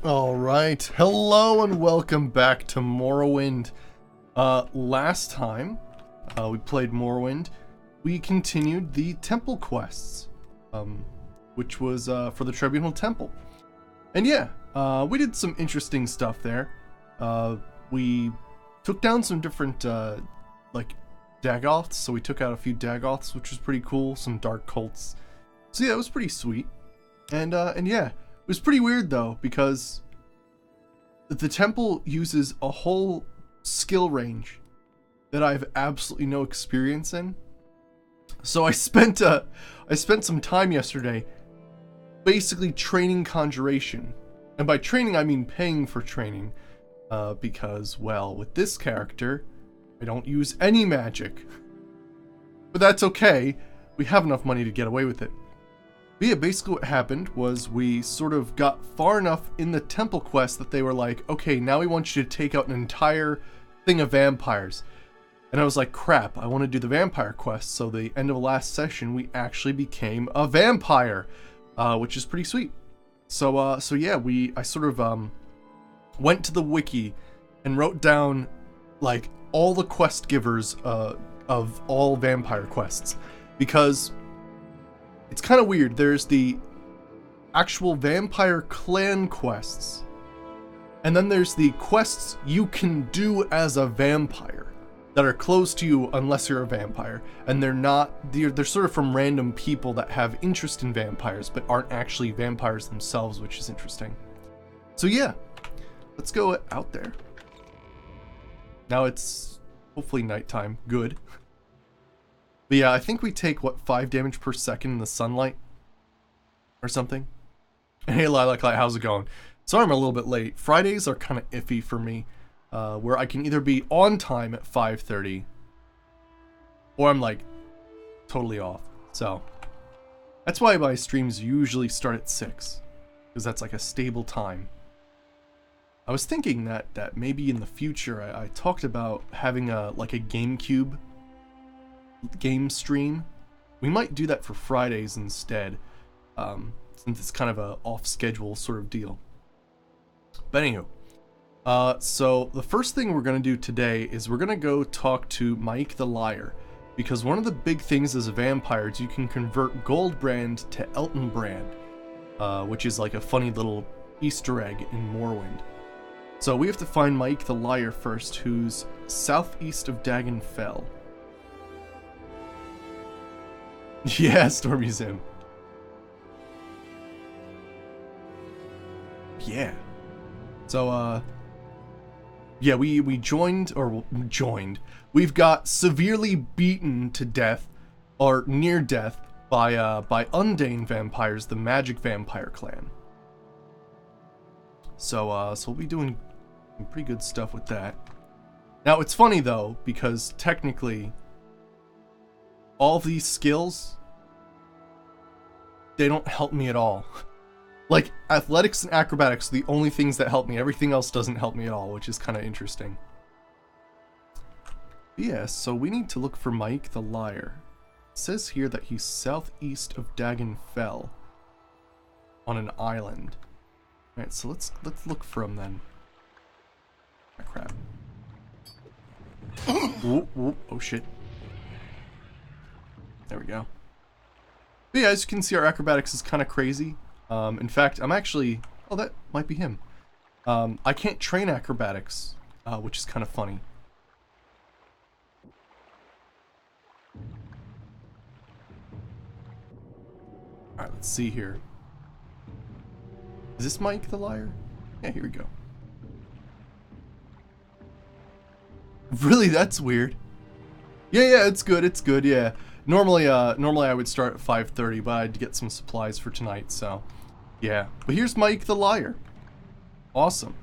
Alright, hello and welcome back to Morrowind. Last time we played Morrowind, we continued the temple quests, which was for the Tribunal Temple. And yeah, we did some interesting stuff there. We took down some different, like, Dagoths, so we took out a few Dagoths, which was pretty cool, some dark cults. So yeah, it was pretty sweet. And yeah, it was pretty weird though, because the temple uses a whole skill range that I have absolutely no experience in. So I spent some time yesterday basically training conjuration. And by training I mean paying for training, because, well, with this character I don't use any magic. But that's okay, we have enough money to get away with it. But yeah, basically what happened was we sort of got far enough in the temple quest that they were like, okay, now we want you to take out an entire thing of vampires. And I was like, crap, I want to do the vampire quest. So the end of the last session, we actually became a vampire, which is pretty sweet. So yeah, I sort of went to the wiki and wrote down like all the quest givers of all vampire quests, because it's kind of weird. There's the actual vampire clan quests, and then there's the quests you can do as a vampire that are closed to you unless you're a vampire, and they're sort of from random people that have interest in vampires but aren't actually vampires themselves, which is interesting. So yeah, let's go out there. Now it's hopefully nighttime. Good. But yeah, I think we take, what, 5 damage per second in the sunlight? Or something? Hey Lilac Light, how's it going? Sorry I'm a little bit late. Fridays are kind of iffy for me, where I can either be on time at 5:30, or I'm like, totally off. So, that's why my streams usually start at 6, because that's like a stable time. I was thinking that maybe in the future, I talked about having like a GameCube game stream. We might do that for Fridays instead, since it's kind of a off-schedule sort of deal. But anywho, so the first thing we're going to do today is we're going to go talk to Mike the Liar, because one of the big things as a vampire is you can convert Goldbrand to Eltonbrand, which is like a funny little Easter egg in Morrowind. So we have to find Mike the Liar first, who's southeast of Dagonfell. Yeah, Stormy's him. Yeah. So, yeah, we joined. We've got severely beaten to death, or near death, by Undane vampires, the Magic Vampire Clan. So we'll be doing some pretty good stuff with that. Now, it's funny, though, because technically all of these skills, they don't help me at all. Like, athletics and acrobatics are the only things that help me. Everything else doesn't help me at all, which is kind of interesting. Yeah, so we need to look for Mike the Liar. It says here that he's southeast of Dagonfell, on an island. Alright, so let's look for him then. Ah, crap. Oh shit. There we go. But yeah, as you can see, our acrobatics is kind of crazy. In fact, I'm actually... Oh, that might be him. I can't train acrobatics, which is kind of funny. Alright, let's see here. Is this Mike the Liar? Yeah, here we go. Really? That's weird. Yeah, it's good, yeah. Normally I would start at 5:30, but I had to get some supplies for tonight, so yeah. But here's Mike the Liar. Awesome.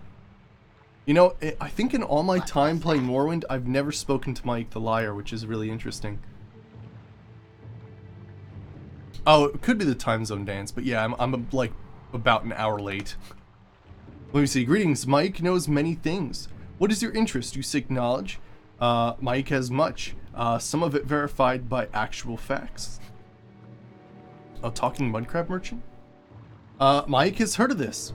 You know, I think in all my time playing Morrowind, I've never spoken to Mike the Liar, which is really interesting. Oh, it could be the time zone dance, but yeah, I'm like about an hour late. Let me see. Greetings. Mike knows many things. What is your interest? You seek knowledge? Mike has much. Some of it verified by actual facts. Oh, talking mudcrab merchant? Mike has heard of this.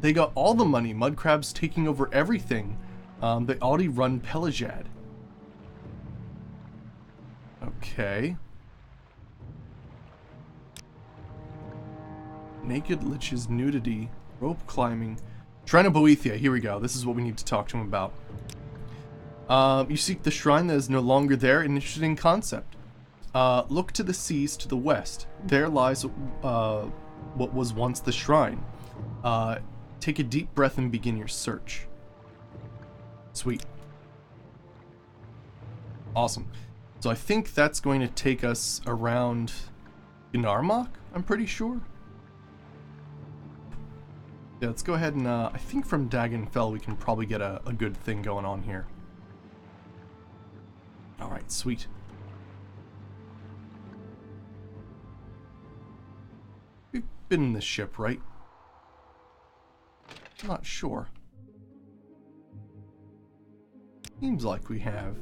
They got all the money. Mud crabs taking over everything. They already run Pelajad. Okay. Naked Lich's nudity. Rope climbing. Shrine of Boethia. Here we go. This is what we need to talk to him about. You seek the shrine that is no longer there. An interesting concept. Look to the seas to the west. There lies what was once the shrine. Take a deep breath and begin your search. Sweet. Awesome. So I think that's going to take us around Gnarmok, I'm pretty sure. Yeah, let's go ahead and, I think from Dagonfell we can probably get a good thing going on here. Alright, sweet. We've been in this ship, right? I'm not sure. Seems like we have.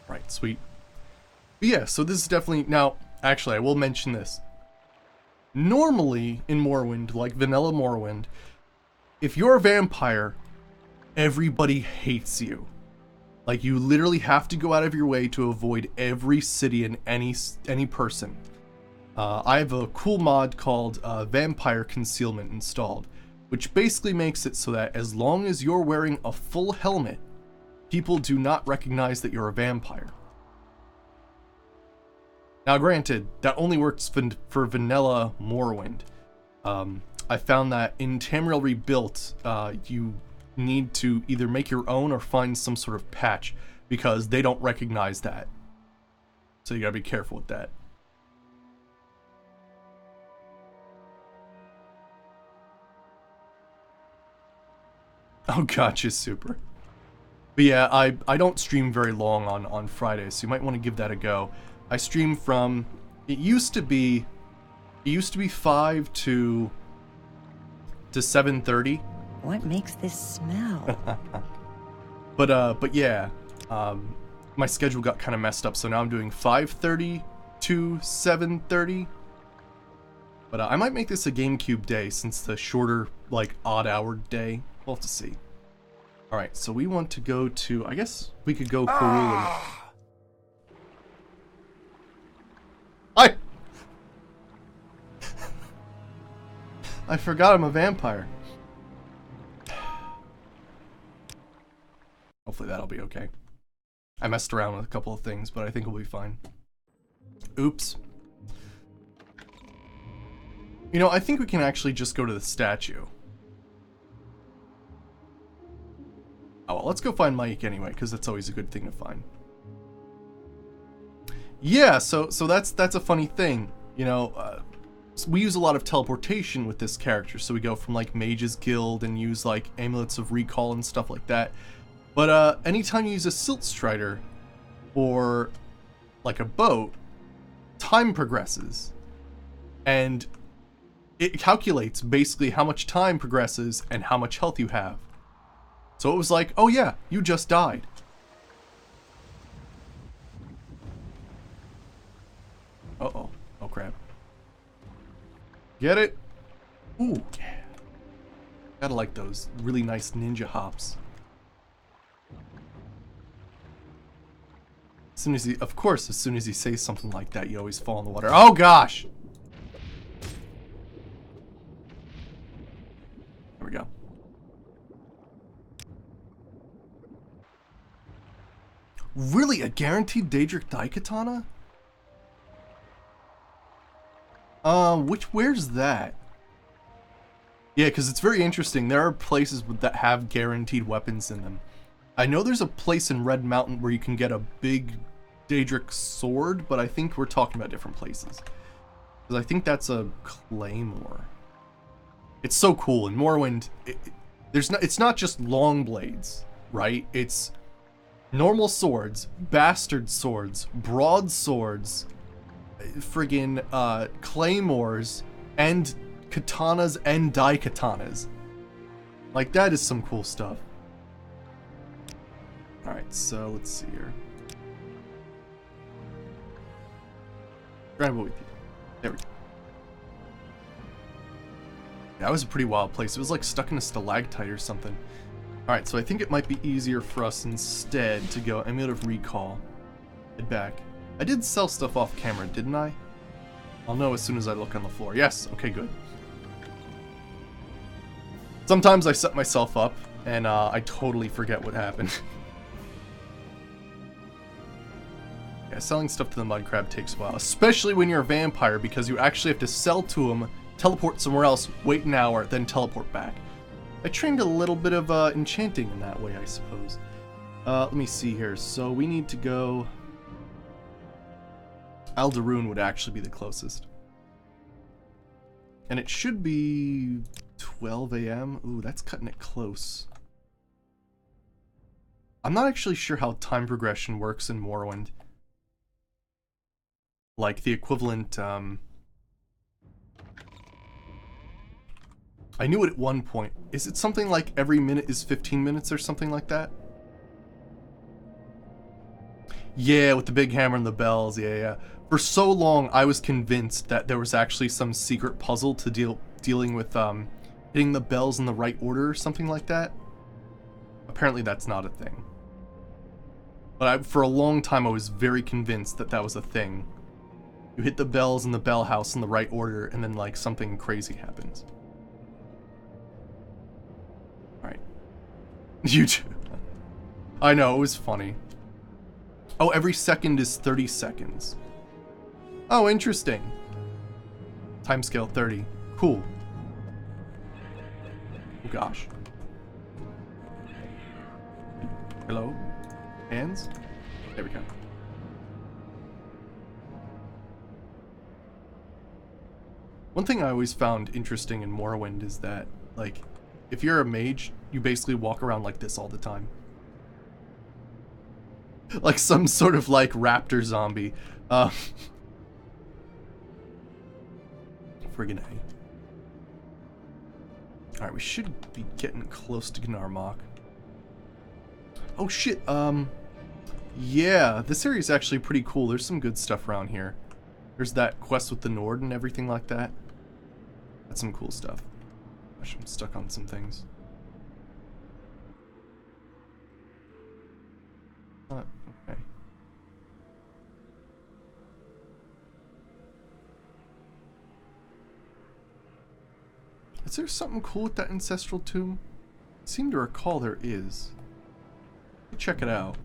Right, sweet. But yeah, so this is definitely... Now, actually, I will mention this. Normally, in Morrowind, like vanilla Morrowind, if you're a vampire, everybody hates you. Like, you literally have to go out of your way to avoid every city and any person. I have a cool mod called Vampire Concealment installed, which basically makes it so that as long as you're wearing a full helmet, people do not recognize that you're a vampire. Now granted, that only works for vanilla Morrowind. I found that in Tamriel Rebuilt, you need to either make your own or find some sort of patch, because they don't recognize that. So you gotta be careful with that. Oh, gotcha, super. But yeah, I don't stream very long on Fridays, so you might want to give that a go. I stream from, it used to be 5 to 7:30. What makes this smell? But yeah, my schedule got kind of messed up, so now I'm doing 5:30 to 7:30. But I might make this a GameCube day, since the shorter, like, odd-hour day. We'll have to see. Alright, so we want to go to... I guess we could go Karul. I forgot I'm a vampire. Hopefully that'll be okay. I messed around with a couple of things, but I think we'll be fine. Oops. You know, I think we can actually just go to the statue. Oh, well, let's go find Mike anyway, because that's always a good thing to find. Yeah, so that's a funny thing. You know, we use a lot of teleportation with this character, so we go from, like, Mage's Guild and use, like, Amulets of Recall and stuff like that. But, anytime you use a Silt Strider, or, like, a boat, time progresses. And it calculates, basically, how much time progresses and how much health you have. So it was like, oh yeah, you just died. Uh-oh. Oh crap. Get it? Ooh, yeah. Gotta like those really nice ninja hops. As soon as he, of course, as soon as he says something like that, you always fall in the water. Oh gosh! There we go. Really? A guaranteed Daedric Daikatana? Where's that? Yeah, because it's very interesting. There are places that have guaranteed weapons in them. I know there's a place in Red Mountain where you can get a big Daedric sword, but I think we're talking about different places. Because I think that's a claymore. It's so cool. In Morrowind, it's not just long blades, right? It's normal swords, bastard swords, broadswords, friggin' claymores, and katanas and daikatanas. Like, that is some cool stuff. Alright, so let's see here. Grab it with you. There we go. That was a pretty wild place. It was like stuck in a stalactite or something. Alright, so I think it might be easier for us instead to go Amulet of Recall. Head back. I did sell stuff off camera, didn't I? I'll know as soon as I look on the floor. Yes, okay, good. Sometimes I set myself up, and I totally forget what happened. Yeah, selling stuff to the mud crab takes a while, especially when you're a vampire, because you actually have to sell to him, teleport somewhere else, wait an hour, then teleport back. I trained a little bit of enchanting in that way, I suppose. Let me see here. So we need to go... Aldaroon would actually be the closest. And it should be 12 a.m. Ooh, that's cutting it close. I'm not actually sure how time progression works in Morrowind. Like the equivalent, I knew it at one point. Is it something like every minute is 15 minutes or something like that? Yeah, with the big hammer and the bells, yeah. For so long, I was convinced that there was actually some secret puzzle to dealing with hitting the bells in the right order or something like that. Apparently that's not a thing. But for a long time, I was very convinced that that was a thing. You hit the bells in the bell house in the right order, and then like something crazy happens. Alright. You too. I know, it was funny. Oh, every second is 30 seconds. Oh, interesting. Timescale 30. Cool. Oh gosh. Hello? Hands? There we go. One thing I always found interesting in Morrowind is that, like, if you're a mage, you basically walk around like this all the time. Like some sort of, like, raptor zombie. Friggin' A. Alright, we should be getting close to Gnarmok. Oh shit, yeah, this area is actually pretty cool. There's some good stuff around here. There's that quest with the Nord and everything like that. That's some cool stuff. Gosh, I'm stuck on some things. Okay. Is there something cool with that ancestral tomb? I seem to recall there is. Check it out.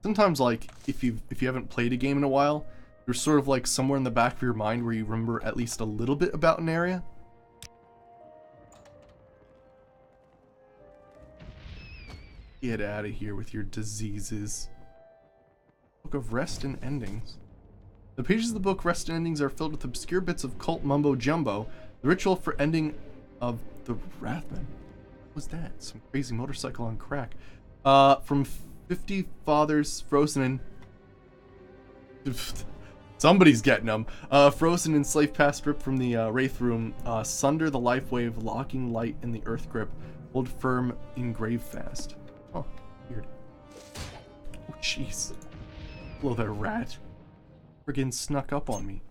Sometimes, like, if you haven't played a game in a while, there's sort of like somewhere in the back of your mind where you remember at least a little bit about an area. Get out of here with your diseases. Book of Rest and Endings. The pages of the book Rest and Endings are filled with obscure bits of cult mumbo jumbo. The ritual for ending of the Wrathmen. What was that? Some crazy motorcycle on crack. From 50 fathers frozen in... Somebody's getting them. Frozen in slave past ripped from the Wraith Room. Sunder the life wave, locking light in the earth grip. Hold firm in grave fast. Oh, weird. Oh, jeez. Blow that rat. Friggin' snuck up on me.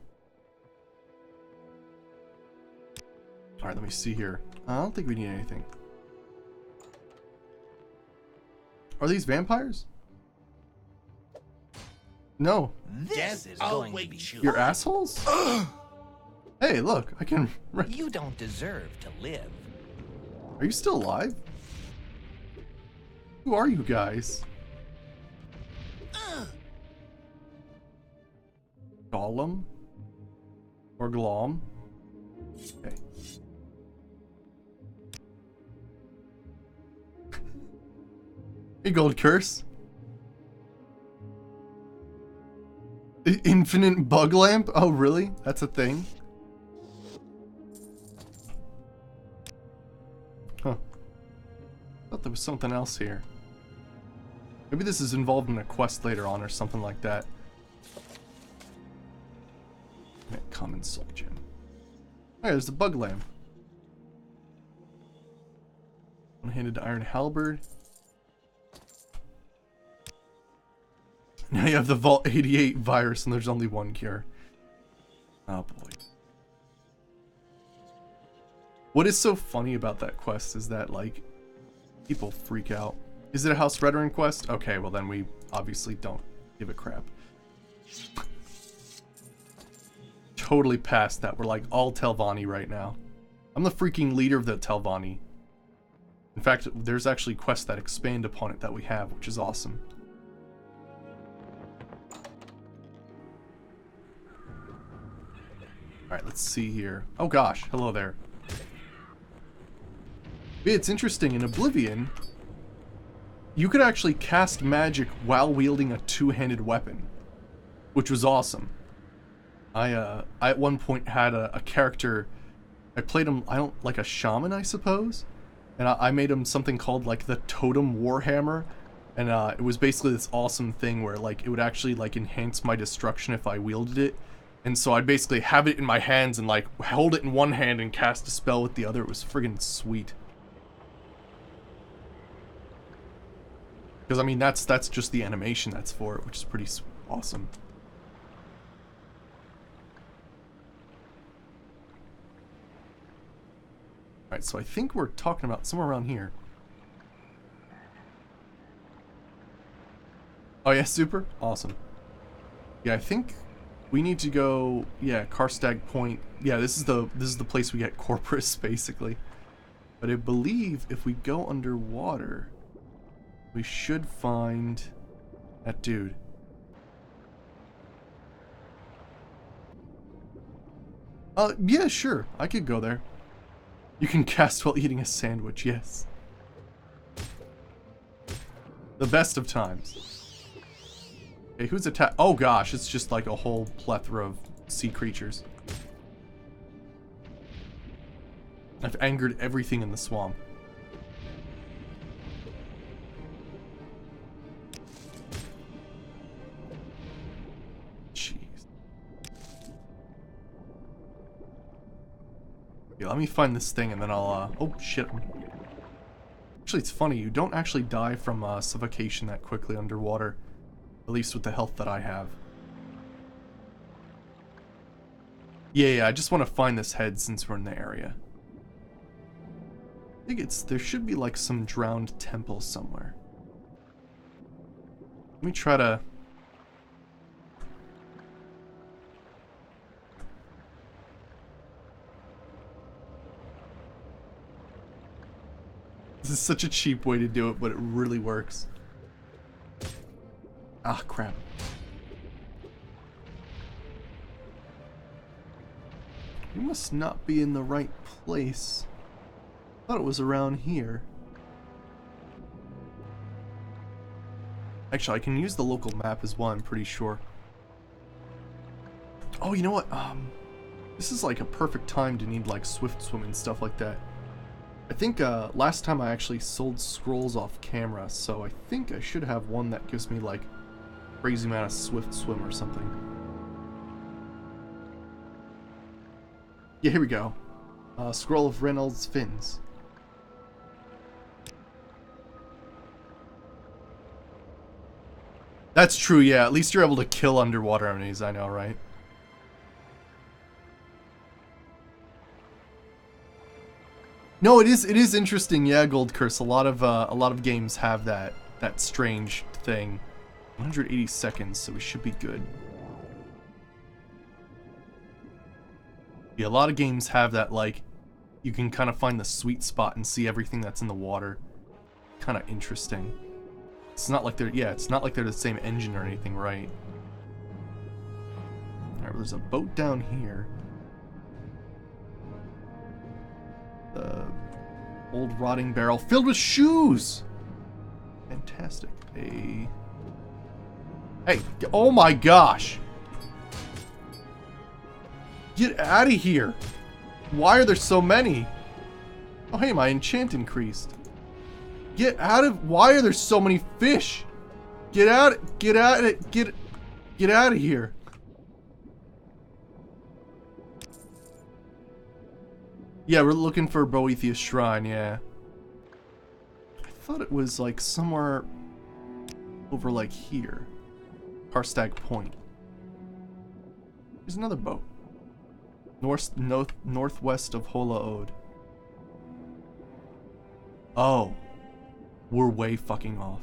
Alright, let me see here. I don't think we need anything. Are these vampires? No. This is going to be shooting. You're assholes? Hey, look, I can... You don't deserve to live. Are you still alive? Who are you guys? Gollum? Or Glom? Okay. Hey, Gold Curse. Infinite bug lamp? Oh, really? That's a thing? Huh. I thought there was something else here. Maybe this is involved in a quest later on or something like that. Common soul gem. Oh, there's the bug lamp. One-handed iron halberd. Now you have the Vault 88 virus and there's only one cure. Oh boy. What is so funny about that quest is that, like, people freak out. Is it a House Veteran quest? Okay, well then we obviously don't give a crap. Totally past that. We're like all Telvanni right now. I'm the freaking leader of the Telvanni. In fact, there's actually quests that expand upon it that we have, which is awesome. Alright, let's see here. Oh gosh, hello there. It's interesting, in Oblivion, you could actually cast magic while wielding a two-handed weapon, which was awesome. I at one point had a character, I played him, like a shaman, I suppose? And I made him something called, like, the Totem Warhammer, and it was basically this awesome thing where, like, it would actually, like, enhance my destruction if I wielded it. And so I'd basically have it in my hands and, like, hold it in one hand and cast a spell with the other. It was friggin' sweet. Because, I mean, that's just the animation that's for it, which is pretty awesome. Alright, so I think we're talking about somewhere around here. Oh yeah, super? Awesome. Yeah, I think we need to go, yeah, Karstag Point. Yeah, this is the place we get Corpus, basically. But I believe if we go underwater, we should find that dude. Yeah, sure. I could go there. You can cast while eating a sandwich, yes. The best of times. Okay, who's attack? Oh gosh, it's just like a whole plethora of sea creatures. I've angered everything in the swamp. Jeez. Yeah, let me find this thing and then I'll, oh shit. Actually, it's funny, you don't actually die from suffocation that quickly underwater. At least with the health that I have. Yeah, I just want to find this head since we're in the area. I think there should be like some drowned temple somewhere. Let me try to... This is such a cheap way to do it, but it really works. Ah, crap. We must not be in the right place. I thought it was around here. Actually, I can use the local map as well, I'm pretty sure. Oh, you know what? This is like a perfect time to need like swift swim and stuff like that. I think last time I actually sold scrolls off camera, so I think I should have one that gives me like crazy amount of swift swim or something. Yeah, here we go. Scroll of Reynolds Fins. That's true, yeah. At least you're able to kill underwater enemies, I know, right? No, it is interesting, yeah, Gold Curse. A lot of games have that strange thing. 180 seconds, so we should be good. Yeah, a lot of games have that, like, you can kind of find the sweet spot and see everything that's in the water. Kind of interesting. It's not like it's not like they're the same engine or anything, right? Alright, there's a boat down here. The old rotting barrel filled with shoes! Fantastic. Hey, oh my gosh! Get out of here! Why are there so many? Oh hey, my enchant increased. Get out of, why are there so many fish? Get out of here. Yeah, we're looking for Boethius Shrine, yeah. I thought it was like somewhere over like here. Karstag Point. There's another boat. Northwest of Hola Ode. Oh. We're way fucking off.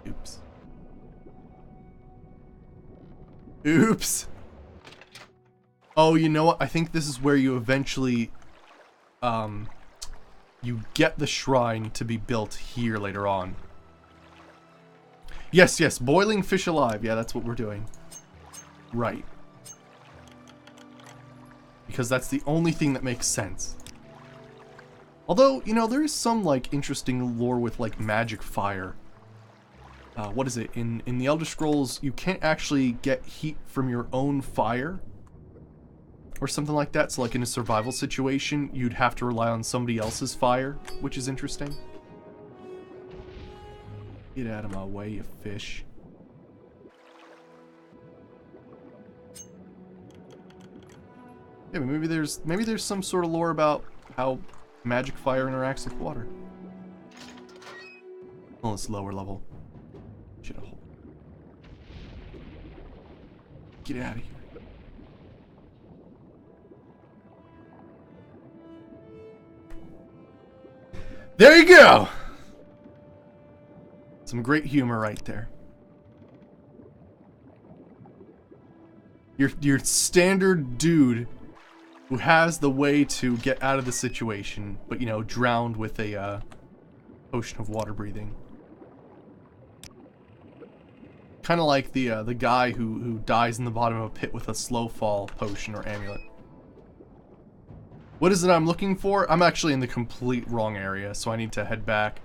Oops. Oops. Oh, you know what? I think this is where you eventually, you get the shrine to be built here later on. Yes, yes, boiling fish alive. Yeah, that's what we're doing. Right. Because that's the only thing that makes sense. Although, you know, there is some, like, interesting lore with, like, magic fire. What is it? In the Elder Scrolls, you can't actually get heat from your own fire. Or something like that. So, like, in a survival situation, you'd have to rely on somebody else's fire, which is interesting. Get out of my way, you fish. Yeah, but maybe there's some sort of lore about how magic fire interacts with water. Well, it's lower level. Shit, get out of here. There you go! Some great humor right there. Your standard dude who has the way to get out of the situation, but, you know, drowned with a potion of water breathing. Kind of like the guy who dies in the bottom of a pit with a slow fall potion or amulet. What is it I'm looking for? I'm actually in the complete wrong area, so I need to head back.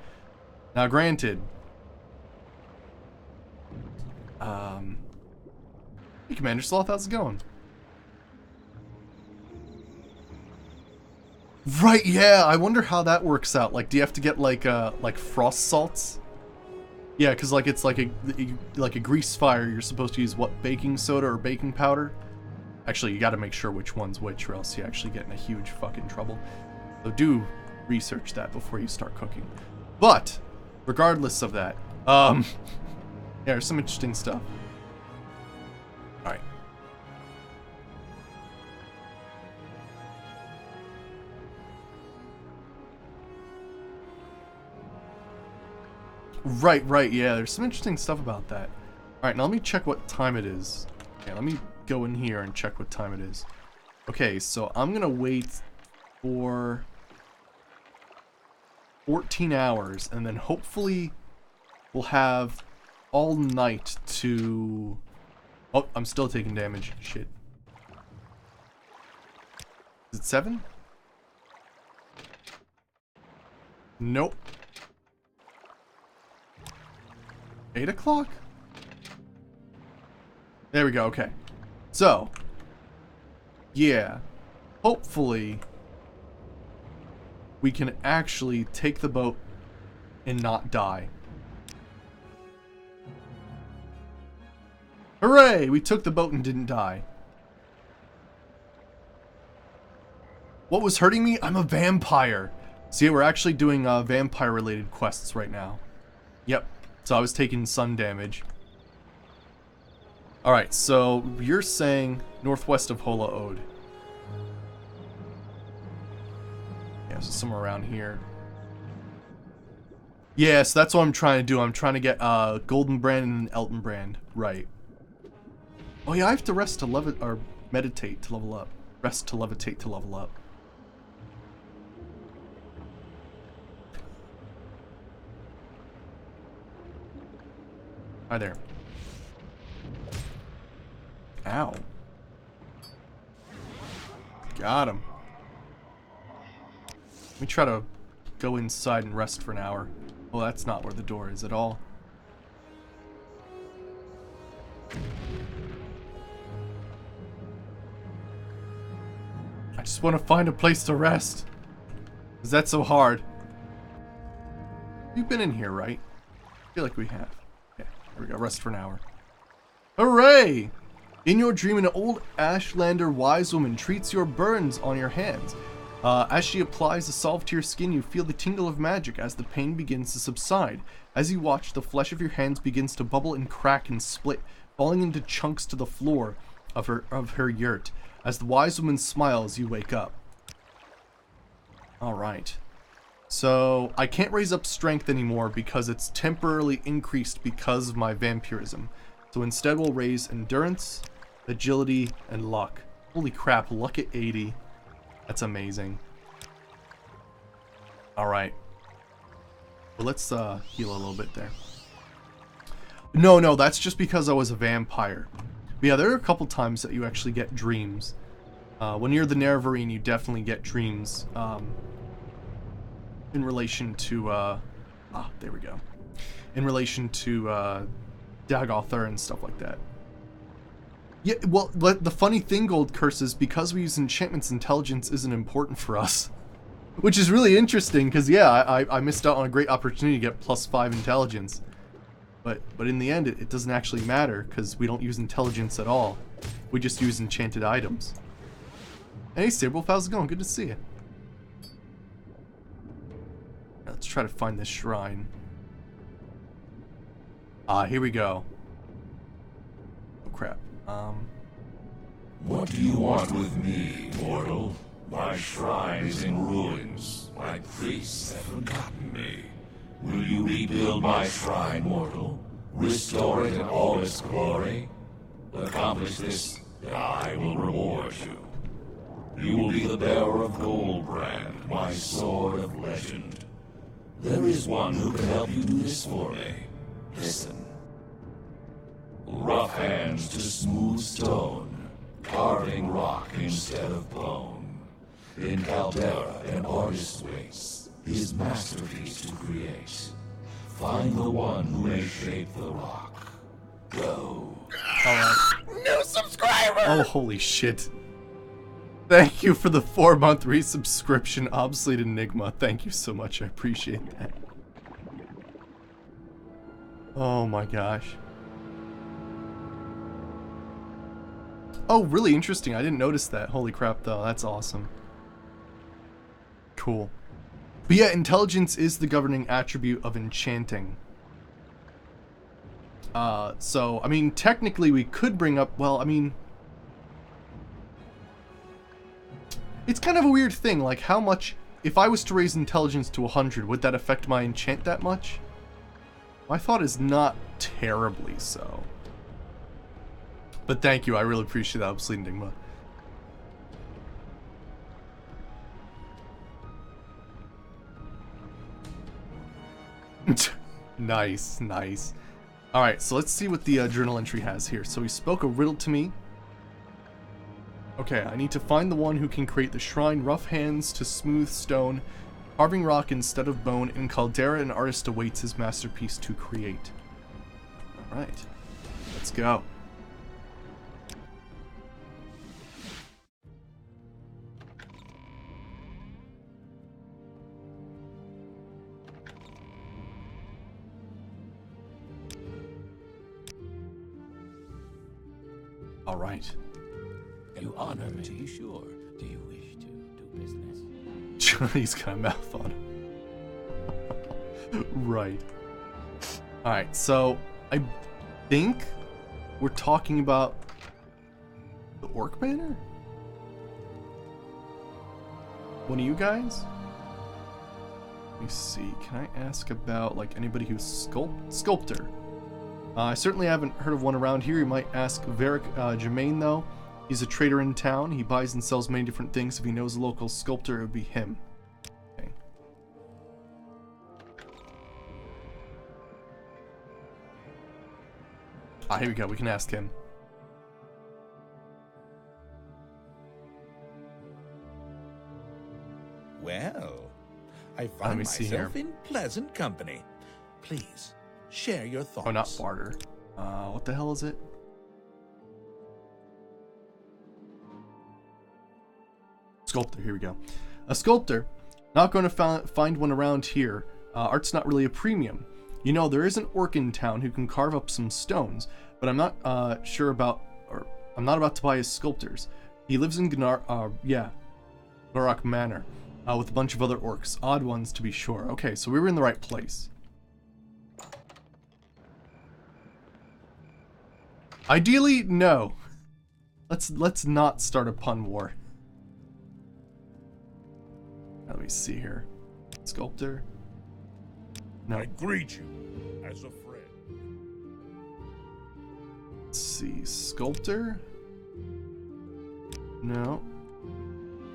Now, granted, hey, Commander Sloth, how's it going? Right, yeah, I wonder how that works out. Like, do you have to get like frost salts? Yeah, because like it's like a grease fire. You're supposed to use what, baking soda or baking powder? Actually, you got to make sure which one's which, or else you actually get in a huge fucking trouble. So do research that before you start cooking. But regardless of that, yeah, there's some interesting stuff. All right. Right, yeah, there's some interesting stuff about that. Alright, now let me check what time it is. Okay, let me go in here and check what time it is. Okay, so I'm gonna wait for 14 hours, and then hopefully we'll have all night to... Oh, I'm still taking damage. Shit. Is it 7? Nope. 8 o'clock? There we go, okay. So, yeah, hopefully we can actually take the boat and not die. Hooray! We took the boat and didn't die. What was hurting me? I'm a vampire. See, we're actually doing vampire-related quests right now. Yep. So I was taking sun damage. Alright, so you're saying northwest of Hola Ode. Yeah, so somewhere around here. Yeah, so that's what I'm trying to do. I'm trying to get Golden Brand and Elton Brand. Right. Oh yeah, I have to rest to levitate, or meditate to level up. Rest to levitate to level up. Hi there. Ow. Got him. Let me try to go inside and rest for an hour. Well, that's not where the door is at all. I just want to find a place to rest. Is that so hard? We've been in here, right? I feel like we have. Okay, here we go. Rest for an hour. Hooray! In your dream, an old Ashlander wise woman treats your burns on your hands. As she applies the salve to your skin, you feel the tingle of magic as the pain begins to subside. As you watch, the flesh of your hands begins to bubble and crack and split, falling into chunks to the floor of her yurt. As the wise woman smiles, you wake up. Alright. So, I can't raise up strength anymore because it's temporarily increased because of my vampirism. So instead we'll raise endurance, agility, and luck. Holy crap, luck at 80. That's amazing. Alright. Well, let's heal a little bit there. No, that's just because I was a vampire. But yeah, there are a couple times that you actually get dreams. When you're the Nerevarine, you definitely get dreams. In relation to, there we go. In relation to, Dagother and stuff like that. Yeah, well, the funny thing, Gold Curse, is because we use enchantments, intelligence isn't important for us. Which is really interesting, because, yeah, I missed out on a great opportunity to get +5 intelligence. But in the end, it doesn't actually matter, because we don't use intelligence at all. We just use enchanted items. Hey, Saberwolf, how's it going? Good to see you. Let's try to find this shrine. Here we go. Oh, crap. What do you want with me, mortal? My shrine is in ruins. My priests have forgotten me. Will you rebuild my shrine, mortal? Restore it in all its glory? Accomplish this, and I will reward you. You will be the bearer of Goldbrand, my sword of legend. There is one who can help you do this for me. Listen. Rough hands to smooth stone, carving rock instead of bone. In Caldera, an artist waits his masterpiece to create. Find the one who may shape the rock. Go. Alright. New subscriber! Oh, holy shit. Thank you for the 4-month resubscription, Obsolete Enigma. Thank you so much. I appreciate that. Oh my gosh. Oh, really interesting. I didn't notice that. Holy crap, though. That's awesome. Cool. But yeah, intelligence is the governing attribute of enchanting. So, I mean, technically we could bring up, well, I mean, it's kind of a weird thing, like how much, if I was to raise intelligence to 100, would that affect my enchant that much? My thought is not terribly so. But thank you, I really appreciate that, Obsolete Enigma. Nice, nice. Alright, so let's see what the journal entry has here. So he spoke a riddle to me. Okay, I need to find the one who can create the shrine, rough hands to smooth stone, carving rock instead of bone. In Caldera, an artist awaits his masterpiece to create. Alright, let's go. All right. You honor me. To be sure. Do you wish to do business? He's got a mouth on him. Right. Alright, so I think we're talking about the Orc Manor? One of you guys? Let me see. Can I ask about like anybody who's sculptor? I certainly haven't heard of one around here. You might ask Varric Germain though. He's a trader in town. He buys and sells many different things. If he knows a local sculptor, it would be him. Okay. Here we go. We can ask him. Well, I find myself in pleasant company. Please, share your thoughts. Oh, not barter. What the hell is it? Sculptor, here we go. A sculptor. Not going to find one around here. Art's not really a premium. You know, there is an orc in town who can carve up some stones, but I'm not sure about, or I'm not about to buy his sculptors. He lives in Gnar, yeah. Gorak Manor, with a bunch of other orcs. Odd ones, to be sure. Okay, so we were in the right place. Ideally, no. Let's not start a pun war. Let me see here. Sculptor. No. I greet you as a friend. Let's see. Sculptor. No.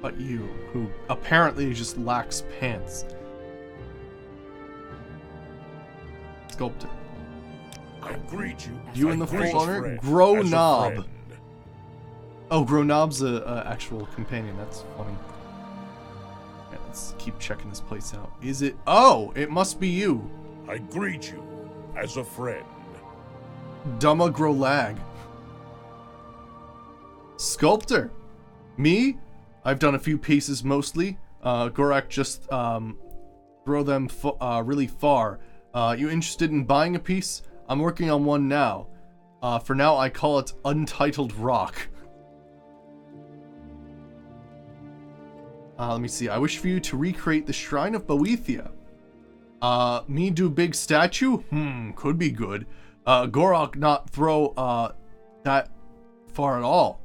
But you, who apparently just lacks pants. Sculptor. I greet you. You in the full honor? Grow Knob. Oh, Grow Knob's a actual companion. That's funny. Yeah, let's keep checking this place out. Is it? Oh, it must be you. I greet you as a friend. Dumma Grow Lag. Sculptor. Me? I've done a few pieces mostly. Gorak just throw them really far. You interested in buying a piece? I'm working on one now. For now, I call it Untitled Rock. Let me see. I wish for you to recreate the Shrine of Boethia. Me do big statue? Could be good. Gorak not throw that far at all.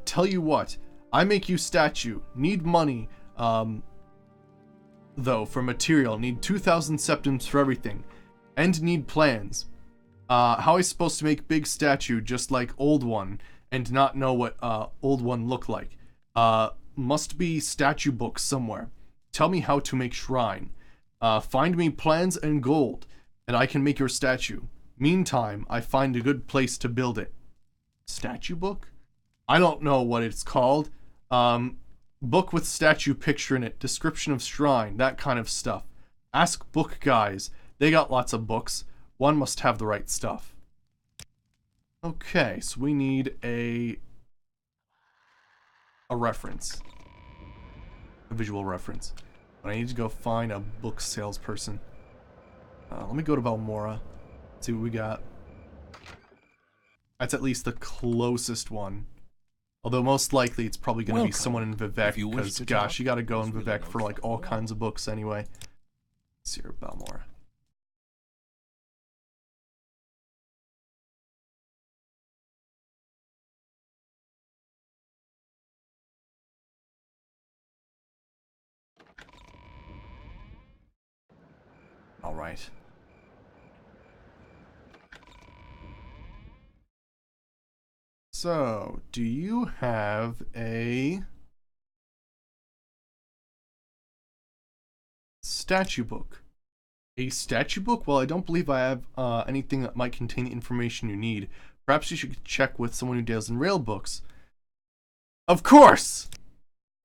Tell you what. I make you statue. Need money, though, for material. Need 2,000 septims for everything. And need plans. How I supposed to make big statue just like old one and not know what old one look like? Must be statue books somewhere. Tell me how to make shrine. Find me plans and gold, and I can make your statue. Meantime, I find a good place to build it. Statue book? I don't know what it's called. Book with statue picture in it, description of shrine, that kind of stuff. Ask book guys. They got lots of books. One must have the right stuff. Okay, so we need a reference. A visual reference. But I need to go find a book salesperson. Let me go to Balmora. See what we got. That's at least the closest one. Although most likely it's probably going to be someone in Vivek, because gosh, you gotta go in Vivek for like all kinds of books anyway. Let's see here, Balmora. Alright. So, do you have a statue book? A statue book? Well, I don't believe I have anything that might contain the information you need. Perhaps you should check with someone who deals in rail books. Of course!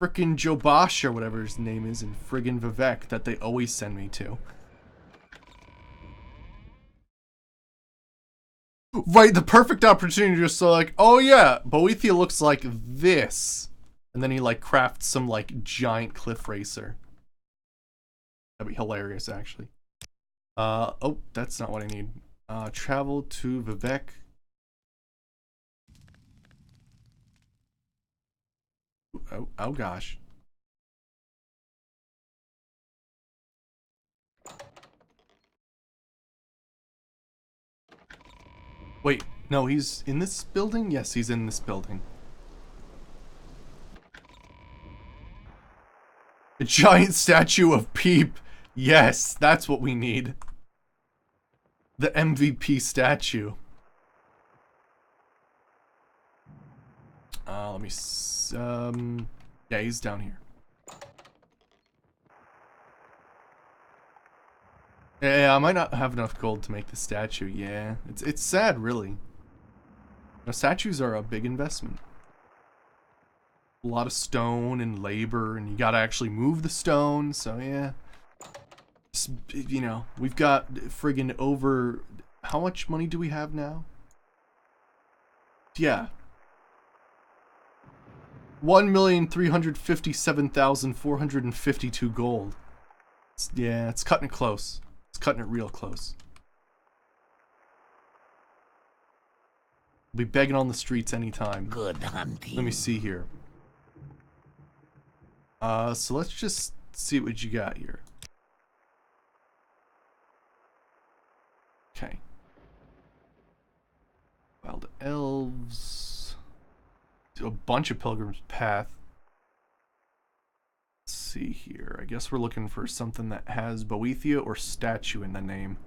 Frickin' Joe Bosch or whatever his name is in friggin' Vivek that they always send me to. Right, the perfect opportunity just so like, oh yeah, Boethia looks like this. And then he like crafts some like giant cliff racer. That'd be hilarious actually. Oh, that's not what I need. Travel to Vivek. Oh gosh. Wait, no, he's in this building? Yes, he's in this building. A giant statue of Peep. Yes, that's what we need. The MVP statue. Let me yeah, he's down here. Yeah, I might not have enough gold to make the statue. Yeah, it's sad, really. Now, statues are a big investment. A lot of stone and labor, and you gotta actually move the stone, so yeah. Just, you know, we've got friggin' over... How much money do we have now? Yeah. 1,357,452 gold. Yeah, it's cutting it close. It's cutting it real close. We'll be begging on the streets anytime. Good hunting. Let me see here. So let's just see what you got here. Okay. Wild elves. A bunch of Pilgrim's Path. Let's see here. I guess we're looking for something that has Boethia or statue in the name.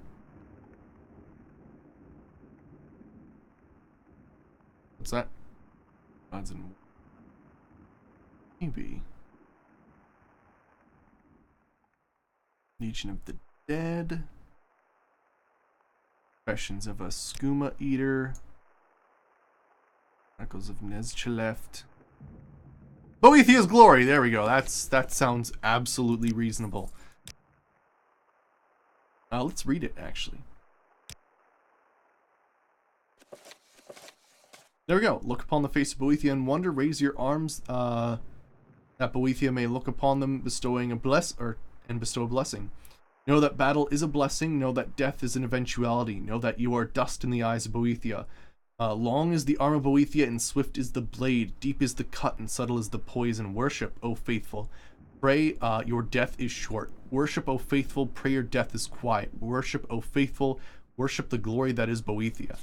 What's that? Odds and maybe. Legion of the Dead. Questions of a Skooma Eater. Echoes of Nezcheleft. Boethia's Glory. There we go. That sounds absolutely reasonable. Let's read it actually. There we go. Look upon the face of Boethia and wonder. Raise your arms, that Boethia may look upon them, bestowing a bestow a blessing. Know that battle is a blessing. Know that death is an eventuality. Know that you are dust in the eyes of Boethia. Long is the arm of Boethia, and swift is the blade. Deep is the cut, and subtle is the poison. Worship, O faithful. Pray, your death is short. Worship, O faithful. Pray, your death is quiet. Worship, O faithful. Worship the glory that is Boethia.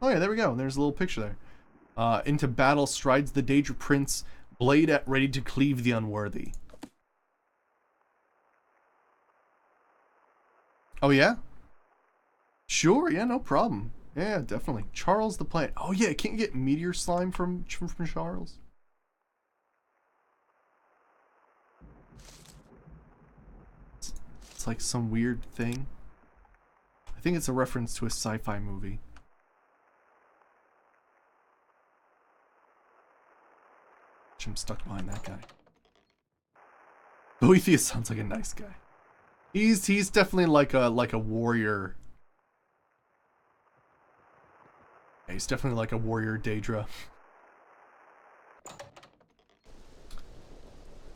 Oh yeah, there we go. There's a little picture there. Into battle strides the Daedra Prince, blade at ready to cleave the unworthy. Oh yeah? Sure, yeah, no problem. Yeah, definitely. Charles the Plant. Oh yeah, can't you get meteor slime from Charles? It's like some weird thing. I think it's a reference to a sci-fi movie. I'm stuck behind that guy. Boethia sounds like a nice guy. He's definitely like a warrior. Yeah, he's definitely like a warrior Daedra.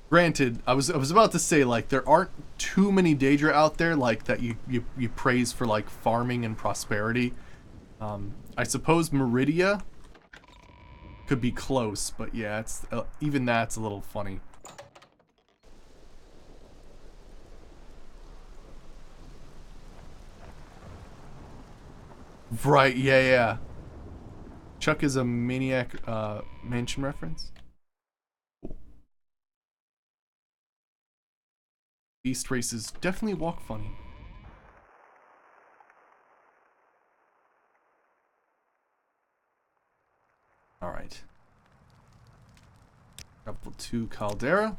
Granted, I was about to say, like, there aren't too many Daedra out there like that you praise for like farming and prosperity. I suppose Meridia could be close, but yeah, it's even that's a little funny. Right, yeah. Chuck is a Maniac Mansion reference. Cool. Beast races definitely walk funny. Alright. Couple to Caldera.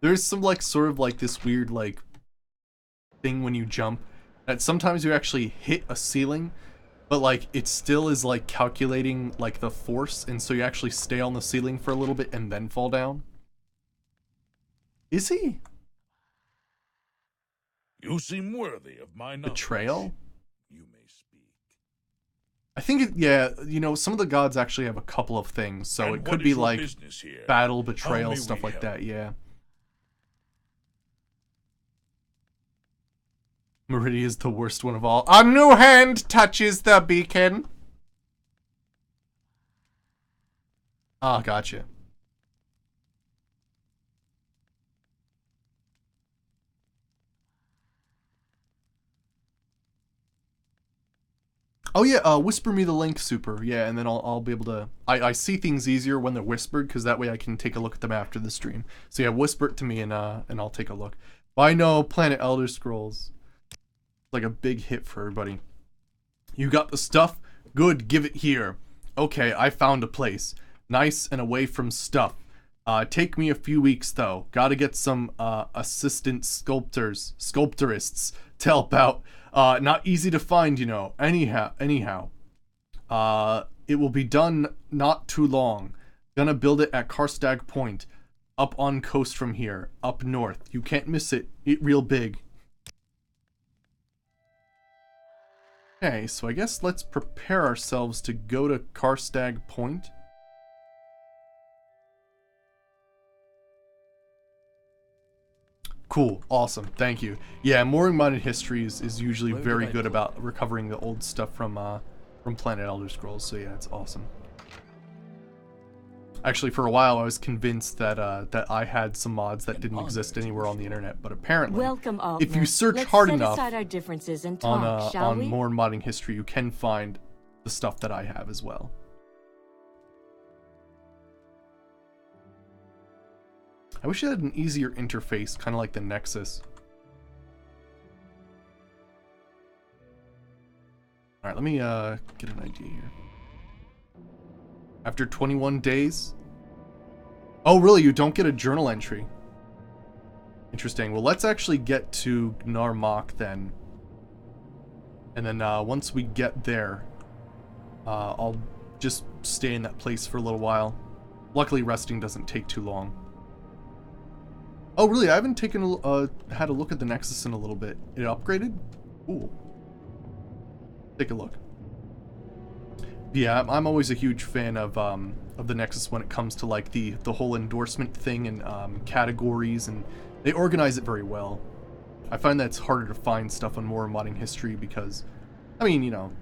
There's some like sort of like this weird like thing when you jump that sometimes you actually hit a ceiling, but like it still is like calculating like the force, and so you actually stay on the ceiling for a little bit and then fall down. Is he? You seem worthy of my knowledge. Betrayal? You may speak. I think yeah, you know, some of the gods actually have a couple of things, so it could be like battle, betrayal, stuff like that, yeah. Meridia is the worst one of all. A new hand touches the beacon. Ah, gotcha. Oh yeah, whisper me the link, super. Yeah, and then I'll be able to. I see things easier when they're whispered, because that way I can take a look at them after the stream. So yeah, whisper it to me and I'll take a look. But I know Planet Elder Scrolls. Like a big hit for everybody. You got the stuff? Good, give it here. Okay, I found a place. Nice and away from stuff. Take me a few weeks though. Gotta get some assistant sculptorists to help out. Not easy to find, you know. Anyhow. It will be done not too long. Gonna build it at Karstag Point. Up on coast from here. Up north. You can't miss it. It real big. Okay, so I guess let's prepare ourselves to go to Karstag Point. Cool, awesome, thank you. Yeah, Morrowind Modern History is usually very good about recovering the old stuff from from Planet Elder Scrolls, so yeah, it's awesome. Actually, for a while, I was convinced that that I had some mods that didn't exist anywhere on the internet, but apparently, if you search hard enough our differences and on talk, shall we? more modding history, you can find the stuff that I have as well. I wish it had an easier interface, kind of like the Nexus. Alright, let me get an idea here. After 21 days? Oh, really? You don't get a journal entry? Interesting. Well, let's actually get to Gnarmok then. And then once we get there, I'll just stay in that place for a little while. Luckily, resting doesn't take too long. Oh, really? I haven't taken had a look at the Nexus in a little bit. It upgraded? Ooh. Take a look. Yeah, I'm always a huge fan of the Nexus when it comes to like the whole endorsement thing and categories, and they organize it very well. I find that it's harder to find stuff on more modding history because, I mean, you know,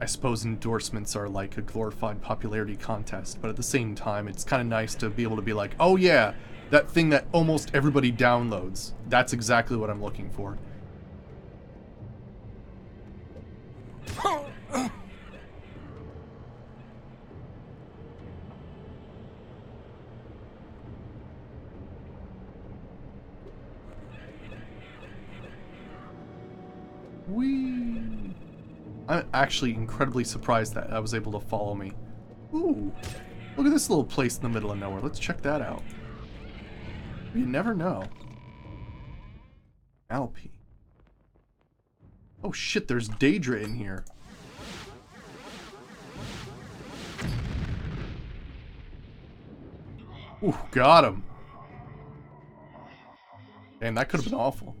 I suppose endorsements are like a glorified popularity contest, but at the same time, it's kind of nice to be able to be like, oh yeah, that thing that almost everybody downloads. That's exactly what I'm looking for. Whee! I'm actually incredibly surprised that I was able to follow me. Ooh, look at this little place in the middle of nowhere. Let's check that out. You never know. Alpi. Oh shit, there's Daedra in here. Ooh, got him. Damn, that could have been awful.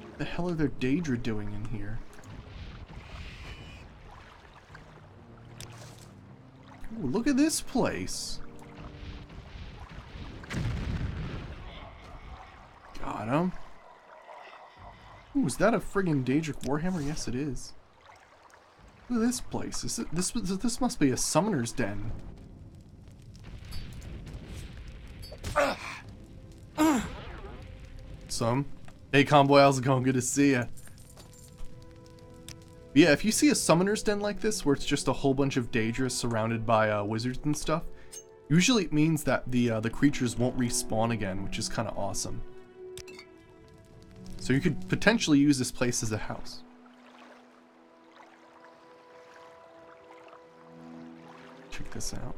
What the hell are their Daedra doing in here? Ooh, look at this place. Got him. Ooh, is that a friggin' Daedric Warhammer? Yes, it is. Look at this place. This must be a summoner's den. Some. Hey, Convoy, how's it going? Good to see ya. Yeah, if you see a summoner's den like this, where it's just a whole bunch of Daedras surrounded by wizards and stuff, usually it means that the creatures won't respawn again, which is kind of awesome. So you could potentially use this place as a house. Check this out.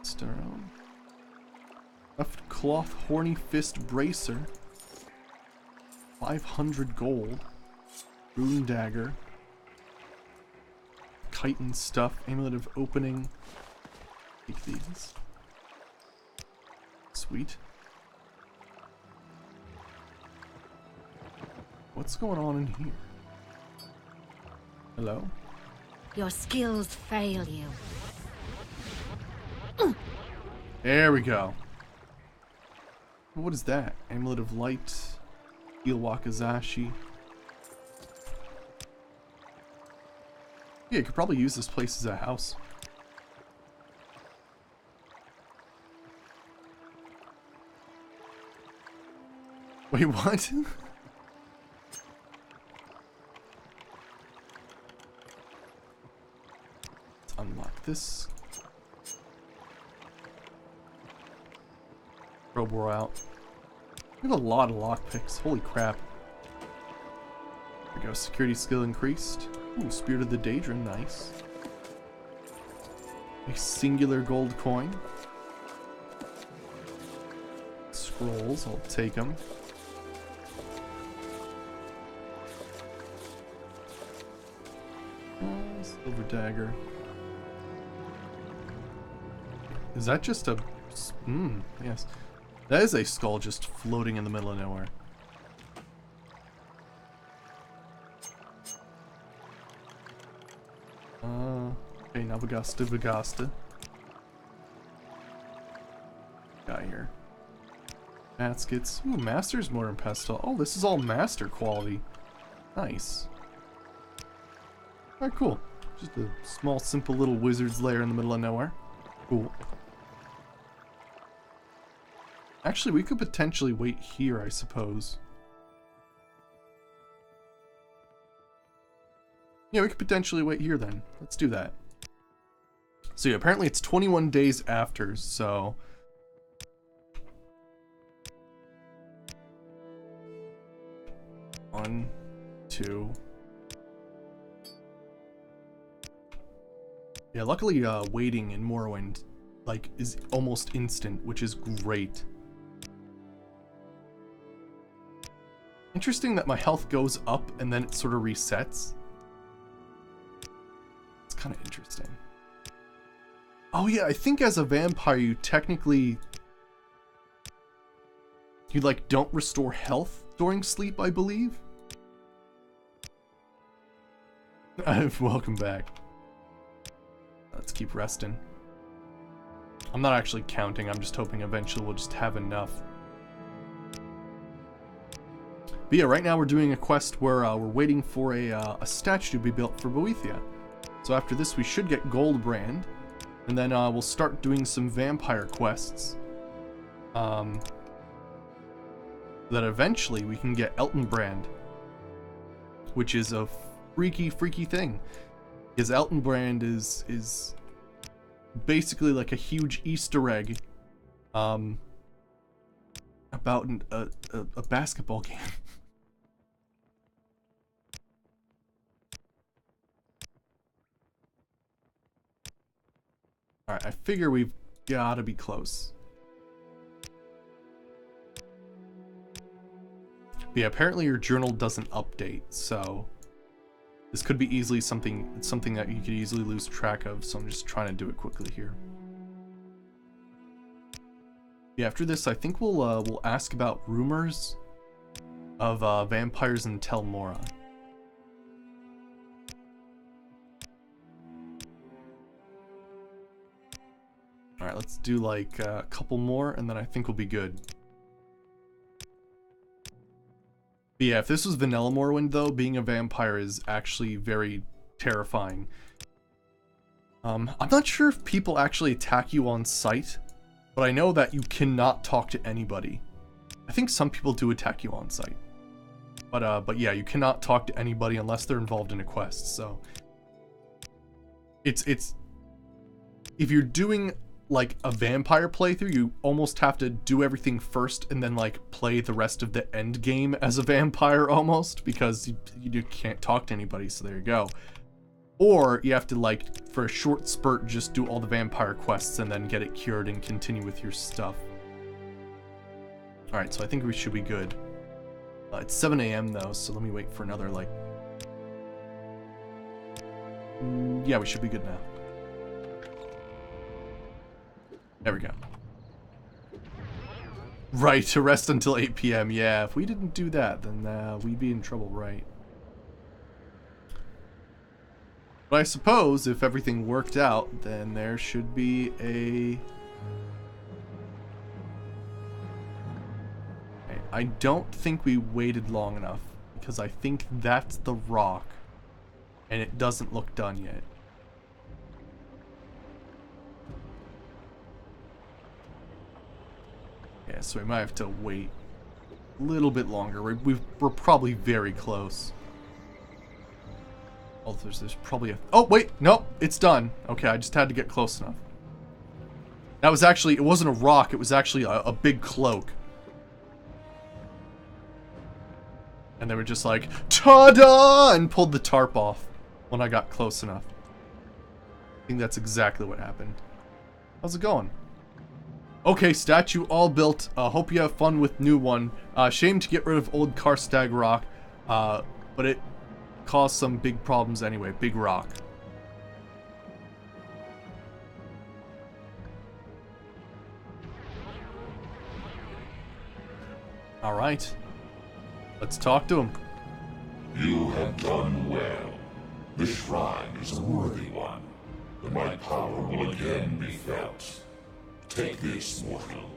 Stone. Left cloth horny fist bracer. 500 gold. Rune dagger. Chitin stuff. Amulet of opening. Take these. Sweet. What's going on in here? Hello? Your skills fail you. There we go. What is that? Amulet of Light. Heel Wakazashi. Yeah, you could probably use this place as a house. Wait, what? Let's unlock this. Probe Roar out. We have a lot of lockpicks. Holy crap. There we go. Security skill increased. Ooh, Spirit of the Daedra. Nice. A singular gold coin. Scrolls. I'll take them. Silver dagger. Is that just a... yes. That is a skull just floating in the middle of nowhere. Okay, Navagasta. Got here. Baskets. Ooh, Master's Mortar and Pestle. Oh, this is all Master quality. Nice. Alright, cool. Just a small, simple little wizard's lair in the middle of nowhere. Cool. Actually, we could potentially wait here, I suppose. Yeah, we could potentially wait here then. Let's do that. So yeah, apparently it's 21 days after, so... One, two... Yeah, luckily waiting in Morrowind, like, is almost instant, which is great. Interesting that my health goes up and then it sort of resets. It's kind of interesting. Oh yeah, I think as a vampire you technically... You, like, don't restore health during sleep, I believe? Welcome back. Let's keep resting. I'm not actually counting, I'm just hoping eventually we'll just have enough. But yeah, right now we're doing a quest where we're waiting for a statue to be built for Boethia. So after this we should get Goldbrand, and then we'll start doing some vampire quests. That eventually we can get Eltonbrand, which is a freaky thing. Because Eltonbrand is basically like a huge Easter egg about a basketball game. Alright, I figure we've gotta be close. But yeah, apparently your journal doesn't update, so... This could be easily something that you could easily lose track of, so I'm just trying to do it quickly here. Yeah, after this, I think we'll ask about rumors of vampires in Tel Mora. All right, let's do like a couple more, and then I think we'll be good. But yeah, if this was vanilla Morrowind though, being a vampire is actually very terrifying. I'm not sure if people actually attack you on sight, but I know that you cannot talk to anybody. I think some people do attack you on sight. But yeah, you cannot talk to anybody unless they're involved in a quest, so... It's... If you're doing like a vampire playthrough, you almost have to do everything first and then like play the rest of the end game as a vampire almost, because you can't talk to anybody, so there you go. Or you have to, like, for a short spurt, just do all the vampire quests and then get it cured and continue with your stuff. Alright, so I think we should be good. It's 7 AM though, so let me wait for another, like... yeah, we should be good now. There we go. Right, to rest until 8 PM. Yeah, if we didn't do that, then we'd be in trouble, right? But I suppose if everything worked out, then there should be a... Okay, I don't think we waited long enough, because I think that's the rock, and it doesn't look done yet. Yeah, so we might have to wait a little bit longer. We're probably very close. Oh, there's probably a... Oh, wait! Nope! It's done. Okay, I just had to get close enough. That was actually... It wasn't a rock, it was actually a big cloak. And they were just like, ta-da! And pulled the tarp off when I got close enough. I think that's exactly what happened. How's it going? Okay, statue all built. Hope you have fun with new one. Shame to get rid of old Karstag rock, but it caused some big problems anyway. Big rock. All right, let's talk to him. You have done well. The shrine is a worthy one, and my power will again be felt. Take this, mortal.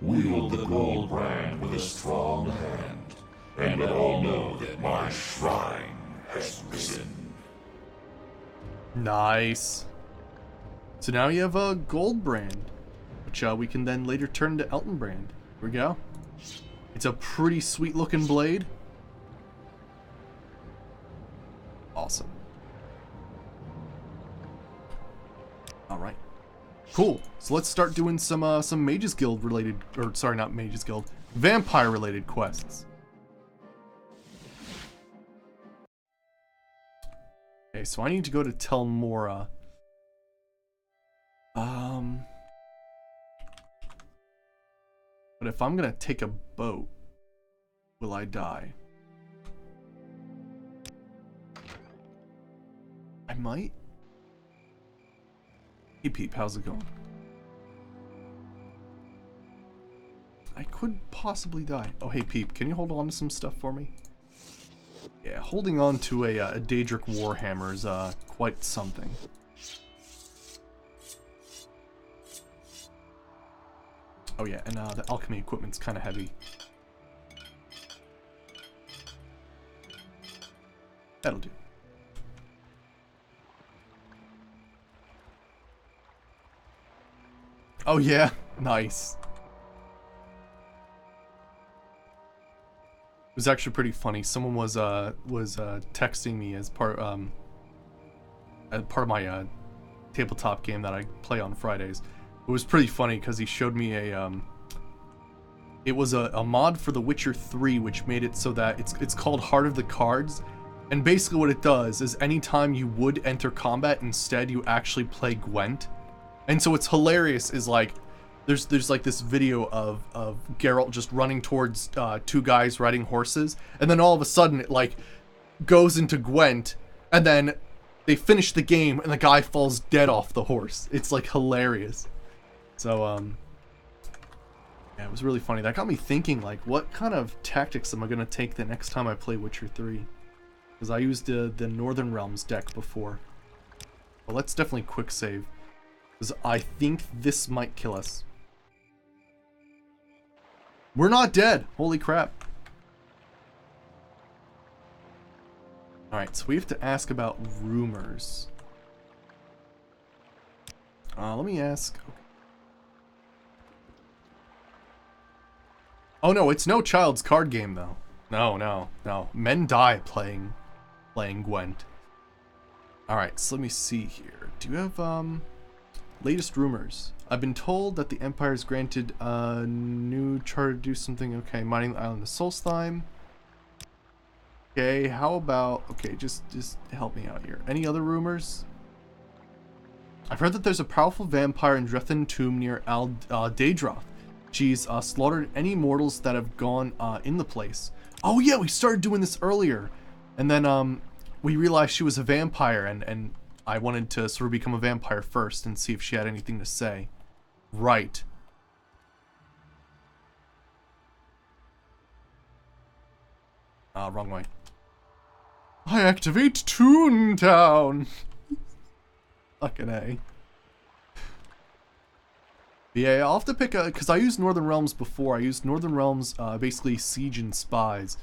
Wield the gold brand with a strong hand, and let all know that my shrine has risen. Nice. So now you have a gold brand, which we can then later turn to Elton brand. Here we go. It's a pretty sweet looking blade. Awesome. All right. Cool. So let's start doing some Mages Guild related, or sorry, not Mages Guild, vampire related quests. Okay, so I need to go to Telmora. But if I'm gonna take a boat, will I die? I might. Hey Peep, how's it going? I could possibly die. Oh hey Peep, can you hold on to some stuff for me? Yeah, holding on to a Daedric Warhammer is quite something. Oh yeah, and the alchemy equipment's kind of heavy. That'll do. Oh yeah, nice. It was actually pretty funny. Someone was texting me as part of my tabletop game that I play on Fridays. It was pretty funny because he showed me it was a mod for The Witcher 3, which made it so that it's called Heart of the Cards, and basically what it does is anytime you would enter combat, instead you actually play Gwent. And so what's hilarious is like there's like this video of Geralt just running towards two guys riding horses, and then all of a sudden it like goes into Gwent, and then they finish the game and the guy falls dead off the horse. It's like hilarious. So yeah, it was really funny. That got me thinking, like, what kind of tactics am I gonna take the next time I play Witcher 3? Because I used the Northern Realms deck before. Well, let's definitely quick save, because I think this might kill us. We're not dead. Holy crap. Alright, so we have to ask about rumors. Let me ask. Okay. Oh no, it's no child's card game though. No. Men die playing Gwent. Alright, so let me see here. Do you have latest rumors? I've been told that the Empire is granted a new charter to do something. Okay, mining the island of Solstheim. Okay, how about... Okay, just help me out here. Any other rumors? I've heard that there's a powerful vampire in Drethen tomb near Daedroth. She's slaughtered any mortals that have gone in the place. Oh yeah, we started doing this earlier. And then we realized she was a vampire, and I wanted to sort of become a vampire first and see if she had anything to say. Right. Wrong way. I activate Toontown. Fucking A. Yeah, I'll have to pick a... Because I used Northern Realms before. I used Northern Realms, basically Siege and Spies.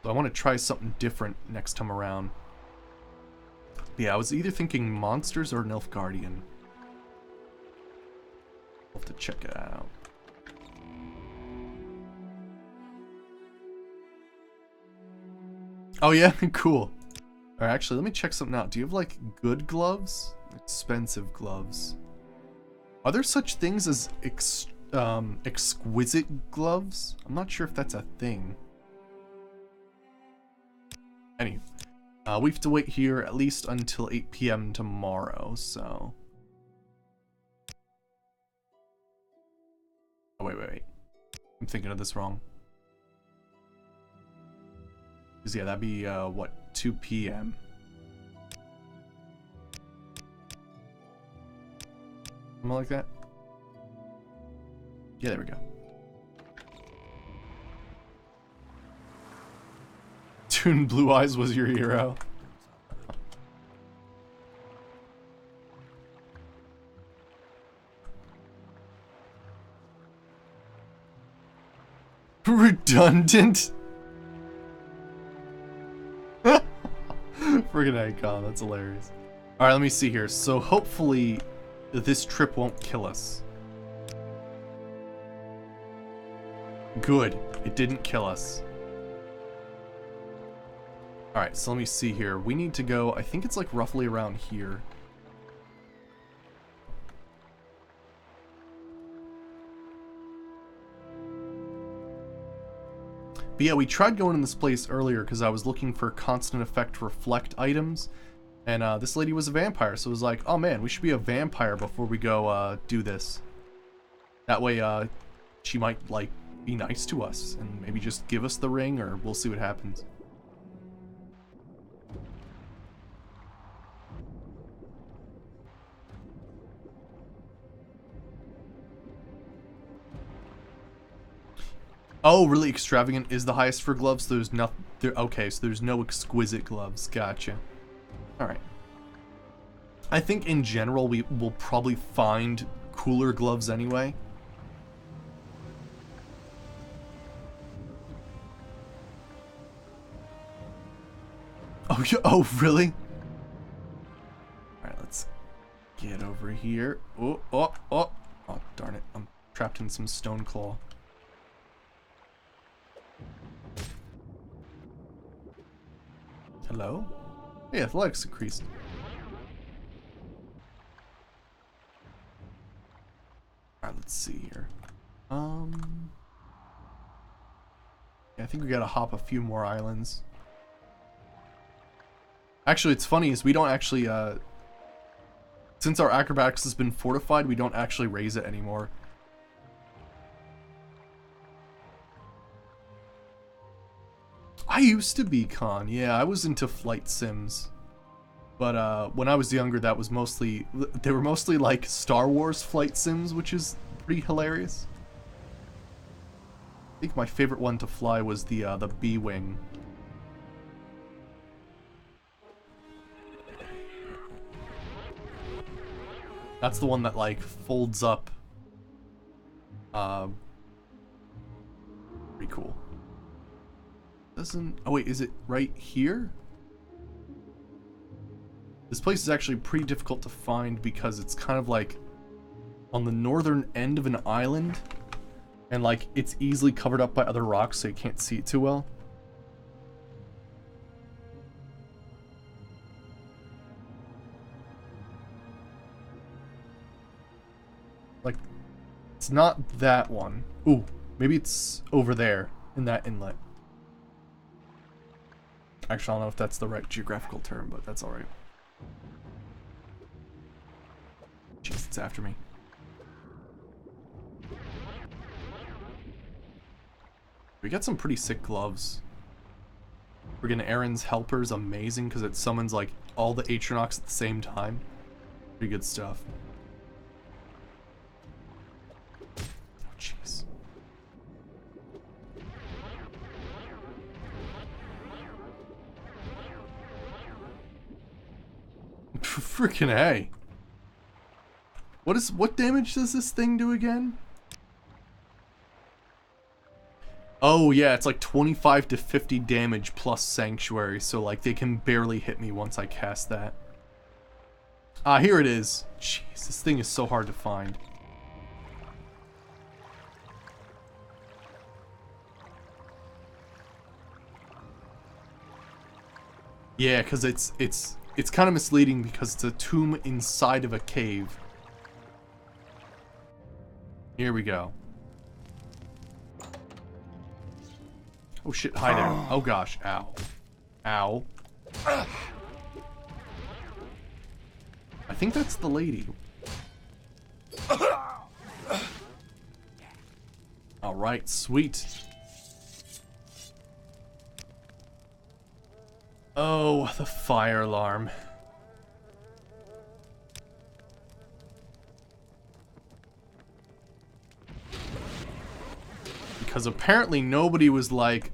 So I want to try something different next time around. But yeah, I was either thinking Monsters or Nilfgaardian. I'll have to check it out. Oh yeah, cool. Alright, actually, let me check something out. Do you have, like, good gloves? Expensive gloves. Are there such things as exquisite gloves? I'm not sure if that's a thing. Anyway, we have to wait here at least until 8 PM tomorrow, so... Oh, wait. I'm thinking of this wrong. Because, yeah, that'd be, what, 2 PM? Something like that? Yeah, there we go. Toon Blue Eyes was your hero. Redundant? Friggin' icon, that's hilarious. Alright, let me see here. So hopefully this trip won't kill us. Good. It didn't kill us. Alright, so let me see here. We need to go, I think it's like roughly around here. But yeah, we tried going in this place earlier because I was looking for constant effect reflect items. And this lady was a vampire, so it was like, oh man, we should be a vampire before we go do this. That way she might like be nice to us and maybe just give us the ring, or we'll see what happens. Oh, really extravagant is the highest for gloves. There's nothing. Okay, so there's no exquisite gloves. Gotcha. All right. I think in general we will probably find cooler gloves anyway. Oh, oh, really? All right, let's get over here. Oh, oh, oh, oh! Darn it! I'm trapped in some stone claw. Hello? Hey, athletics increased. Alright, let's see here. Yeah, I think we gotta hop a few more islands. Actually, it's funny is we don't actually, since our acrobatics has been fortified, we don't actually raise it anymore. I used to be con, yeah, I was into flight sims. But when I was younger, that was mostly, they were mostly like Star Wars flight sims, which is pretty hilarious. I think my favorite one to fly was the B-Wing. That's the one that like folds up. Pretty cool. Doesn't, oh wait, is it right here? This place is actually pretty difficult to find because it's kind of like on the northern end of an island, and like it's easily covered up by other rocks, so you can't see it too well. Like, it's not that one. Ooh, maybe it's over there in that inlet. Actually, I don't know if that's the right geographical term, but that's alright. Jeez, it's after me. We got some pretty sick gloves. We're getting Aaron's helper's amazing because it summons like all the Atronachs at the same time. Pretty good stuff. Oh, jeez. Freaking A. What damage does this thing do again? Oh yeah, it's like 25 to 50 damage plus Sanctuary, so like they can barely hit me once I cast that. Ah, here it is. Jeez, this thing is so hard to find. Yeah, because it's kind of misleading because it's a tomb inside of a cave. Here we go. Oh shit, hi there. Oh gosh, ow. Ow. I think that's the lady. Alright, sweet. Oh, the fire alarm. Because apparently nobody was like,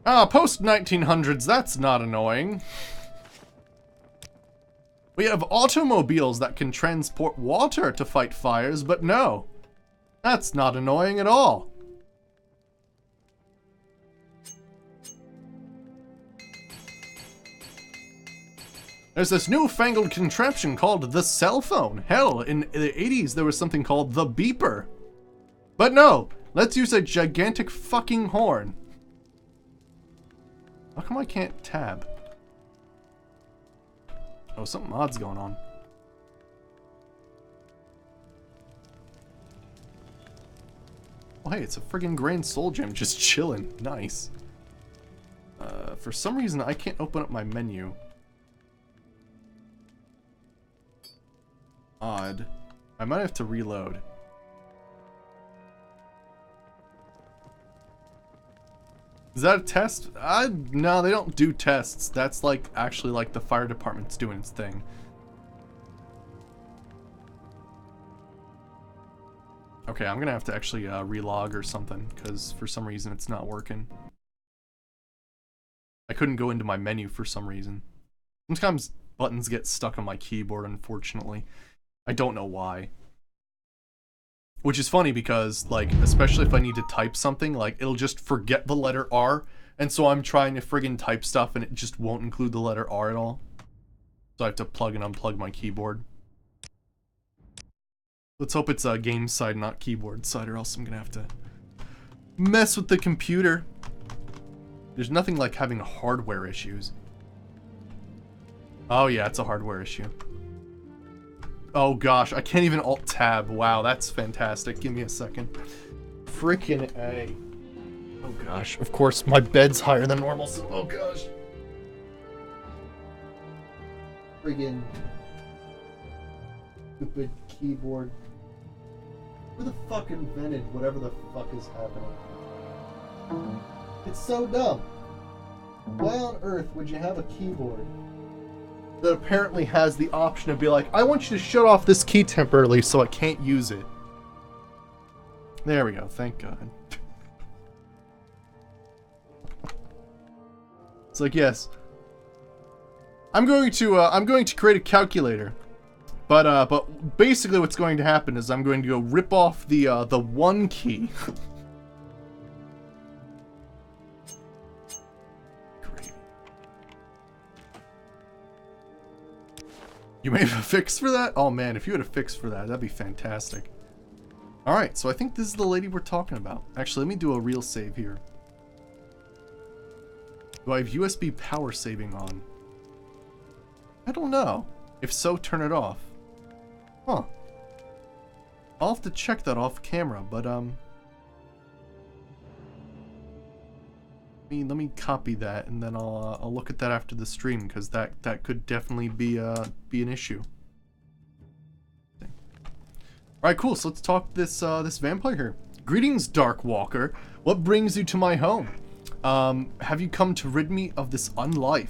ah, post-1900s, that's not annoying. We have automobiles that can transport water to fight fires, but no. That's not annoying at all. There's this newfangled contraption called the cell phone. Hell, in the 80s there was something called the beeper. But no, let's use a gigantic fucking horn. How come I can't tab? Oh, something odd's going on. Oh, hey, it's a friggin' Grand Soul Gem just chilling. Nice. For some reason, I can't open up my menu. Odd. I might have to reload. Is that a test? No, they don't do tests. That's like, actually like the fire department's doing its thing. Okay, I'm gonna have to actually relog or something, because for some reason it's not working. I couldn't go into my menu for some reason. Sometimes buttons get stuck on my keyboard, unfortunately. I don't know why. Which is funny because, like, especially if I need to type something, like, it'll just forget the letter R, and so I'm trying to friggin' type stuff and it just won't include the letter R at all. So I have to plug and unplug my keyboard. Let's hope it's game side, not keyboard side, or else I'm gonna have to mess with the computer. There's nothing like having hardware issues. Oh yeah, it's a hardware issue. Oh gosh, I can't even alt-tab. Wow, that's fantastic. Give me a second. Freaking A. Oh gosh, of course my bed's higher than normal, so oh gosh. Friggin' stupid keyboard. Who the fuck invented whatever the fuck is happening? It's so dumb. Why on earth would you have a keyboard that apparently has the option to be like, I want you to shut off this key temporarily so I can't use it? There we go, thank God. It's like, yes, I'm going to create a calculator, but basically what's going to happen is I'm going to go rip off the one key. You may have a fix for that? Oh man, if you had a fix for that, that'd be fantastic. Alright, so I think this is the lady we're talking about. Actually, let me do a real save here. Do I have USB power saving on? I don't know. If so, turn it off. Huh. I'll have to check that off camera, but let me copy that, and then I'll look at that after the stream, because that could definitely be an issue. All right, cool. So let's talk this vampire here. Greetings, Dark Walker. What brings you to my home? Have you come to rid me of this unlife?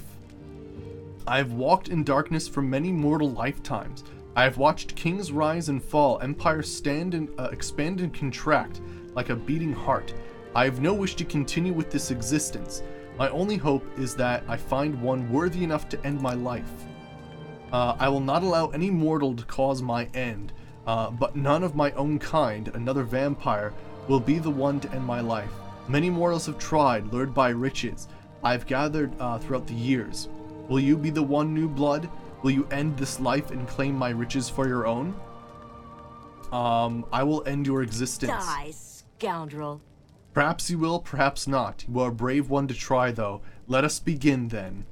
I have walked in darkness for many mortal lifetimes. I have watched kings rise and fall, empires stand and expand and contract like a beating heart. I have no wish to continue with this existence. My only hope is that I find one worthy enough to end my life. I will not allow any mortal to cause my end, but none of my own kind, another vampire, will be the one to end my life. Many mortals have tried, lured by riches I have gathered throughout the years. Will you be the one, new blood? Will you end this life and claim my riches for your own? I will end your existence. Die, scoundrel. Perhaps you will, perhaps not. You are a brave one to try, though. Let us begin, then.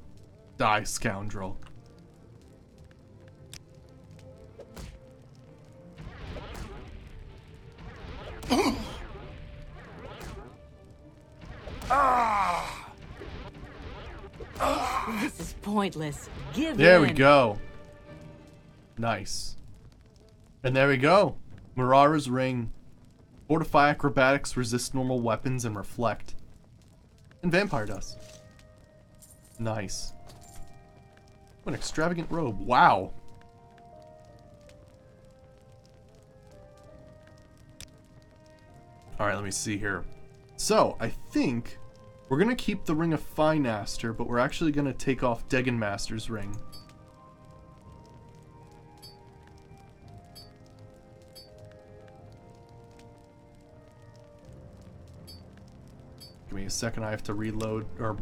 Die, scoundrel. This is pointless. Give There in. we go. Nice. And there we go. Mirara's Ring. Fortify acrobatics, resist normal weapons, and reflect. And vampire dust. Nice. What an extravagant robe. Wow. Alright, let me see here. So, I think we're going to keep the Ring of Finaster, but we're actually going to take off Degan Master's ring. Give me a second, I have to reload, or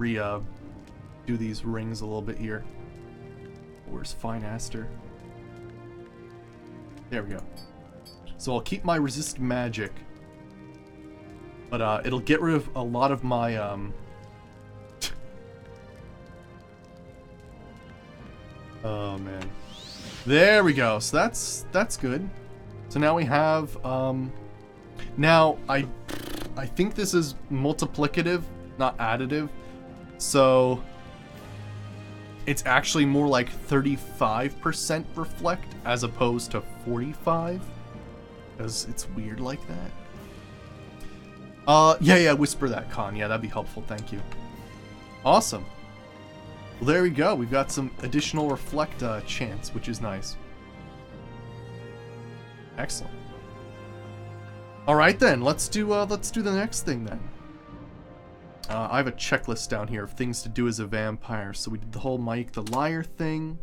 do these rings a little bit here. Where's Fine Aster? There we go. So I'll keep my resist magic. But it'll get rid of a lot of my oh man. There we go. So that's good. So now we have now I think this is multiplicative, not additive. So it's actually more like 35% reflect as opposed to 45. Because it's weird like that. Yeah, whisper that, Con. Yeah, that'd be helpful. Thank you. Awesome. Well, there we go. We've got some additional reflect chance, which is nice. Excellent. All right then. Let's do the next thing then. I have a checklist down here of things to do as a vampire. So we did the whole Mike the Liar thing.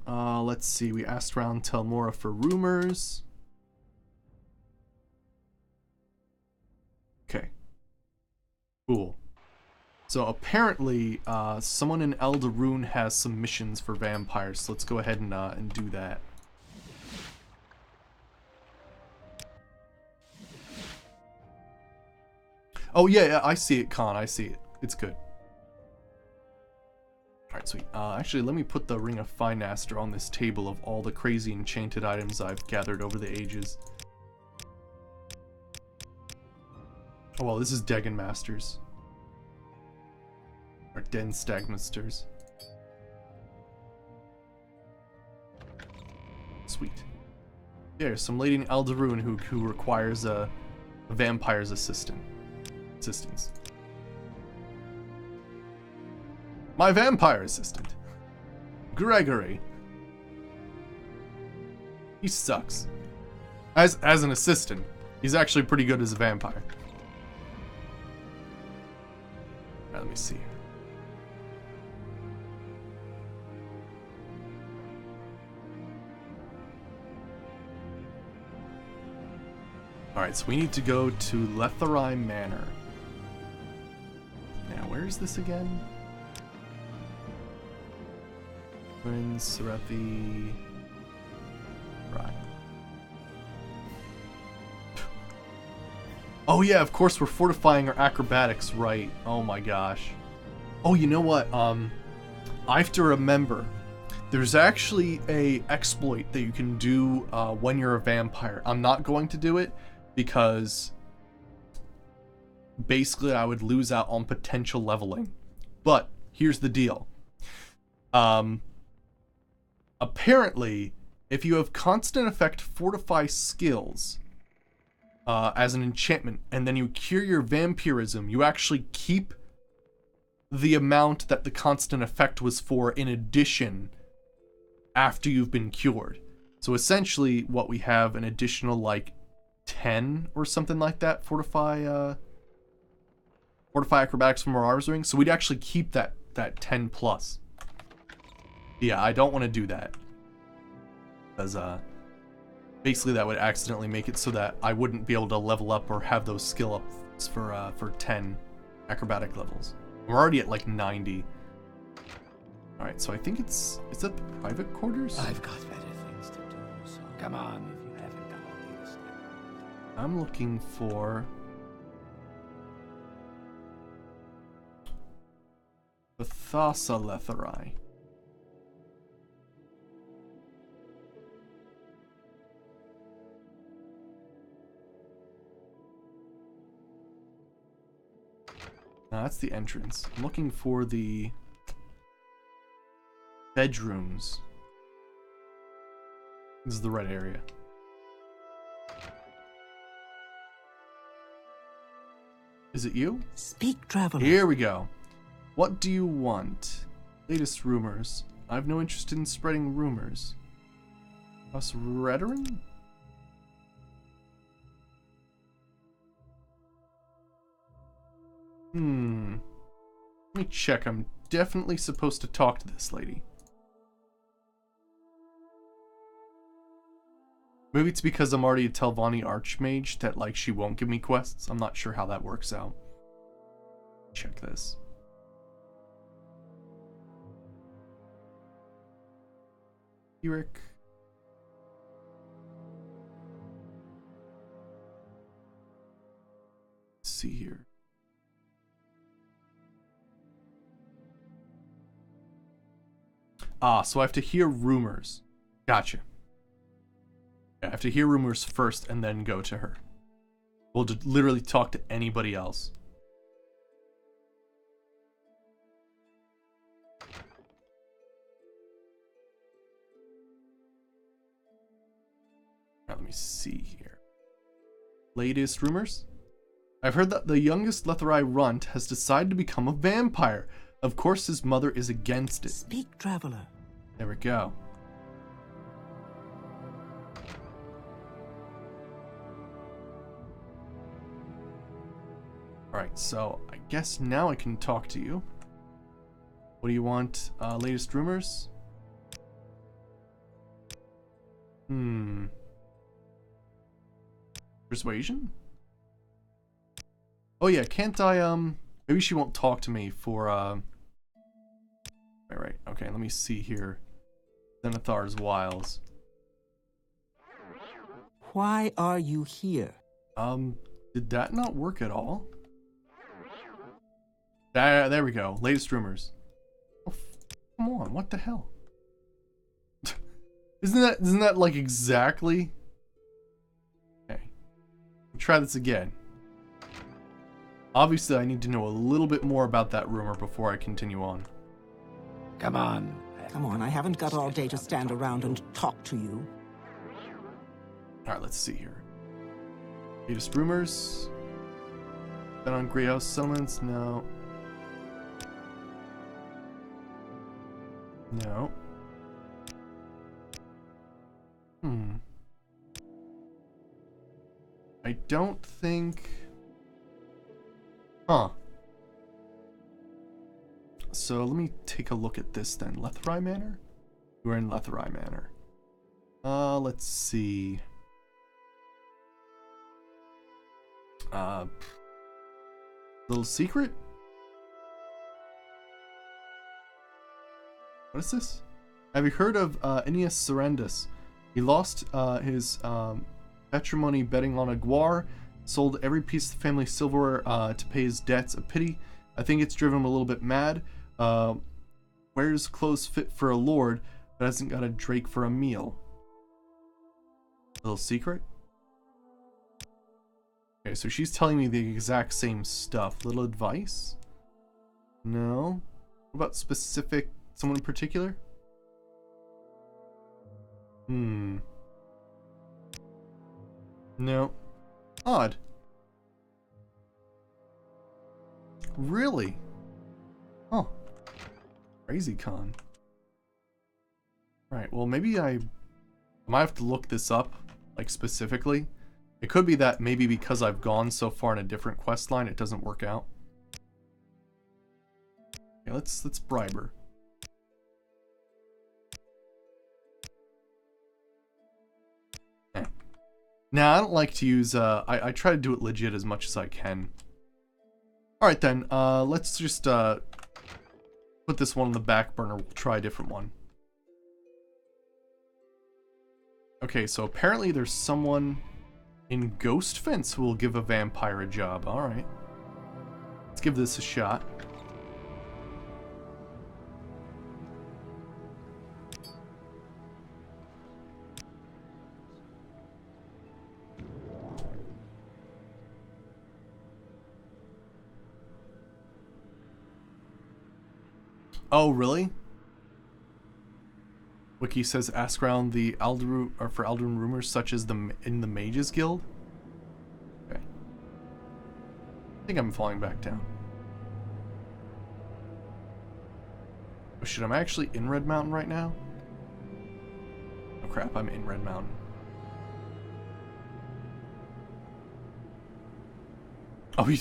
Let's see. We asked around Telmora for rumors. Okay. Cool. So apparently, someone in Eldaroon has some missions for vampires. So let's go ahead and do that. Oh yeah, I see it, Con. I see it. It's good. Alright, sweet. Actually, let me put the Ring of Fine Aster on this table of all the crazy enchanted items I've gathered over the ages. Oh well, this is Degen Masters. Or Den Stagmasters. Sweet. There's some lady in Eldaroon who requires a vampire's assistance. My vampire assistant, Gregory. He sucks. As an assistant, he's actually pretty good as a vampire. Right, let me see. Alright, so we need to go to Letherai Manor. Now, where is this again? Prince Serethi. Right. Oh yeah, of course we're fortifying our acrobatics, right. Oh my gosh. Oh, you know what? I have to remember. There's actually a exploit that you can do when you're a vampire. I'm not going to do it because basically I would lose out on potential leveling. But here's the deal. Apparently, if you have constant effect fortify skills as an enchantment, and then you cure your vampirism, you actually keep the amount that the constant effect was for in addition after you've been cured. So essentially what we have an additional like 10 or something like that fortify acrobatics from Marauders Ring. So we'd actually keep that 10 plus. Yeah, I don't want to do that. Because basically that would accidentally make it so that I wouldn't be able to level up or have those skill ups for 10 acrobatic levels. We're already at like 90. Alright, so I think is that the private quarters? I've got better things to do, so come on if you haven't got all these. I'm looking for the Thassa Letherai. No, that's the entrance. I'm looking for the bedrooms. This is the right area. Is it you? Speak, traveler. Here we go. What do you want? Latest rumors. I have no interest in spreading rumors. Us Redoran? Let me check. I'm definitely supposed to talk to this lady. Maybe it's because I'm already a Telvanni Archmage that, like, she won't give me quests. I'm not sure how that works out. Check this. Eric. Let's see here. Ah, so I have to hear rumors. Gotcha. I have to hear rumors first and then go to her. We'll just literally talk to anybody else. Now, let me see here. Latest rumors? I've heard that the youngest Letherai runt has decided to become a vampire. Of course, his mother is against it. Speak, traveler. There we go. Alright, so I guess now I can talk to you. What do you want? Latest rumors? Persuasion? Oh yeah, can't I, maybe she won't talk to me for, right, okay, let me see here. Zenithar's Wiles. Why are you here? Did that not work at all? There we go. Latest rumors. Oh, come on, what the hell? Isn't that like exactly? Okay. Try this again. Obviously, I need to know a little bit more about that rumor before I continue on. Come on. Come on, I haven't got all day to stand around and talk to you. Alright, let's see here. Latest rumors. Been on Grey House settlements? No. No. I don't think... Huh. So let me take a look at this then. Letherai Manor? We're in Letherai Manor. Let's see. Little secret? What is this? Have you heard of Aeneas Serendus? He lost his patrimony betting on a guar, sold every piece of the family silverware to pay his debts. A pity. I think it's driven him a little bit mad. Wears clothes fit for a lord, but hasn't got a drake for a meal. Little secret? Okay, so she's telling me the exact same stuff. Little advice? No. What about specific, someone in particular? No. Odd. Really? Huh. Crazy con. Right, well maybe I might have to look this up, like specifically. It could be that maybe because I've gone so far in a different quest line, it doesn't work out. Okay, let's bribe her. Now, I don't like to use, I try to do it legit as much as I can. Alright then, let's just, put this one on the back burner. We'll try a different one. Okay, so apparently there's someone in Ghost Fence who will give a vampire a job. Alright. Let's give this a shot. Oh, really? Wiki says ask around the Alderu or for Alderun rumors such as in the Mages Guild. Okay. I think I'm falling back down. Oh shit, am I actually in Red Mountain right now? Oh crap, I'm in Red Mountain. Oh, we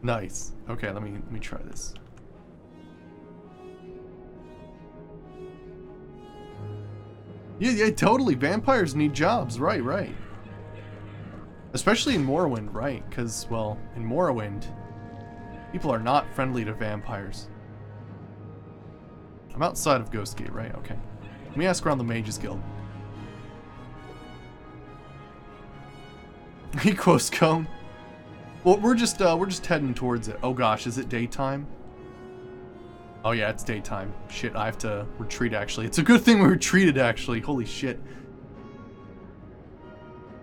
nice. Okay, let me try this. Yeah, totally. Vampires need jobs. Right. Especially in Morrowind, right? Because, well, in Morrowind, people are not friendly to vampires. I'm outside of Ghostgate, right? Okay. Let me ask around the Mages Guild. Equos cone. Well, we're just heading towards it. Oh gosh, is it daytime? Oh yeah, it's daytime. Shit, I have to retreat actually. It's a good thing we retreated actually. Holy shit.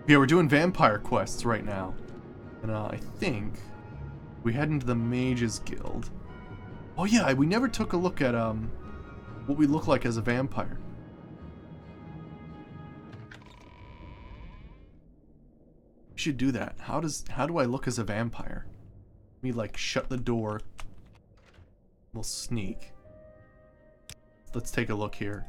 Yeah, we're doing vampire quests right now. And I think we head into the Mages Guild. Oh yeah, we never took a look at what we look like as a vampire. We should do that. How do I look as a vampire? Let me like shut the door. We'll sneak. Let's take a look here.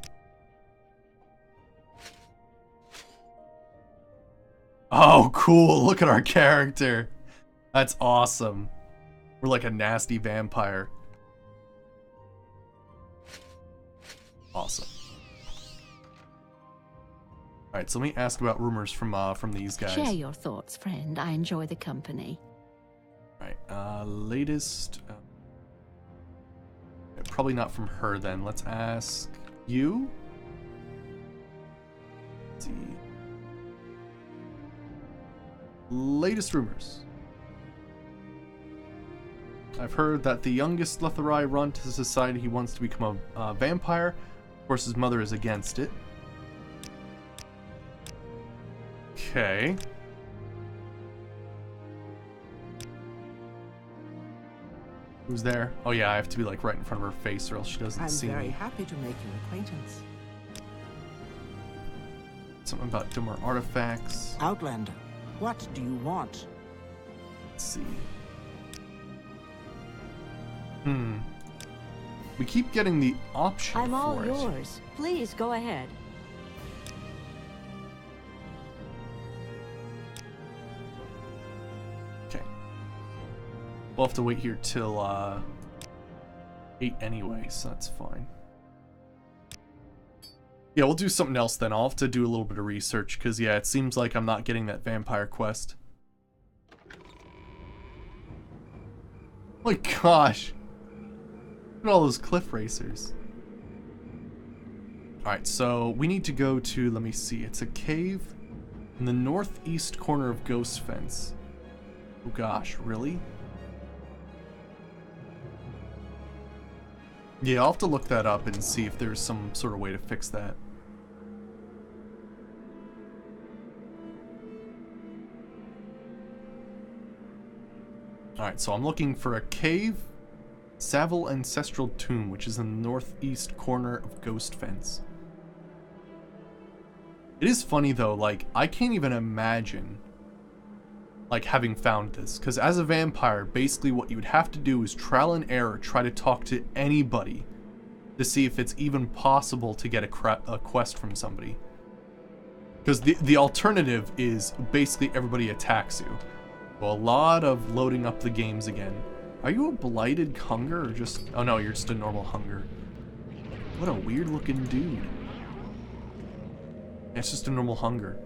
Oh, cool. Look at our character. That's awesome. We're like a nasty vampire. Awesome. Alright, so let me ask about rumors from these guys. Share your thoughts, friend. I enjoy the company. Alright, latest... probably not from her then. Let's ask you. Let's see. Latest rumors. I've heard that the youngest Letherai Runt has decided he wants to become a vampire. Of course, his mother is against it. Okay. Who's there? Oh yeah, I have to be like right in front of her face or else she doesn't see me. I'm very happy to make your acquaintance. Something about dimmer artifacts. Outlander, what do you want? Let's see. We keep getting the option I'm all for it. yours. Please go ahead. Okay. We'll have to wait here till 8 anyway, so that's fine. Yeah, we'll do something else then. I'll have to do a little bit of research, because yeah, it seems like I'm not getting that vampire quest. Oh my gosh! Look at all those cliff racers. Alright, so we need to go to, let me see, it's a cave in the northeast corner of Ghost Fence. Oh gosh, really? Yeah, I'll have to look that up and see if there's some sort of way to fix that. Alright, so I'm looking for a cave, Savile Ancestral Tomb, which is in the northeast corner of Ghost Fence. It is funny though, like, I can't even imagine like having found this, because as a vampire, basically what you would have to do is trial and error, try to talk to anybody to see if it's even possible to get a quest from somebody. Because the alternative is basically everybody attacks you. Well, a lot of loading up the games again. Are you a blighted hunger or just... Oh no, you're just a normal hunger. What a weird looking dude. It's just a normal hunger.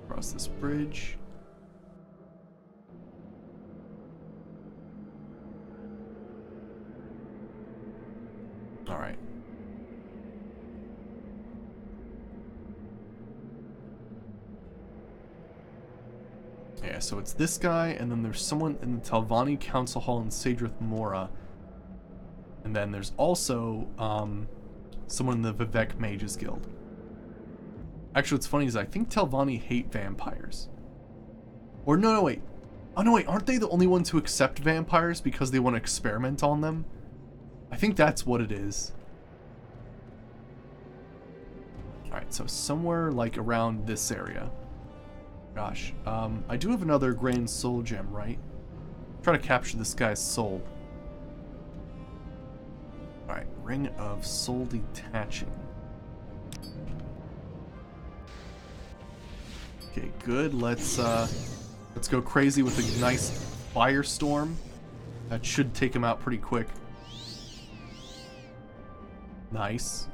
Cross this bridge. Alright. Yeah, so it's this guy, and then there's someone in the Talvani Council Hall in Sadrith Mora. And then there's also someone in the Vivek Mages Guild. Actually, what's funny is I think Talvani hate vampires. Or no, wait. Oh no, wait, aren't they the only ones who accept vampires because they want to experiment on them? I think that's what it is. Alright, so somewhere like around this area. Gosh, I do have another Grand Soul Gem, right? Try to capture this guy's soul. Alright, Ring of Soul Detaching. Okay, good. Let's go crazy with a nice firestorm. That should take him out pretty quick. Nice.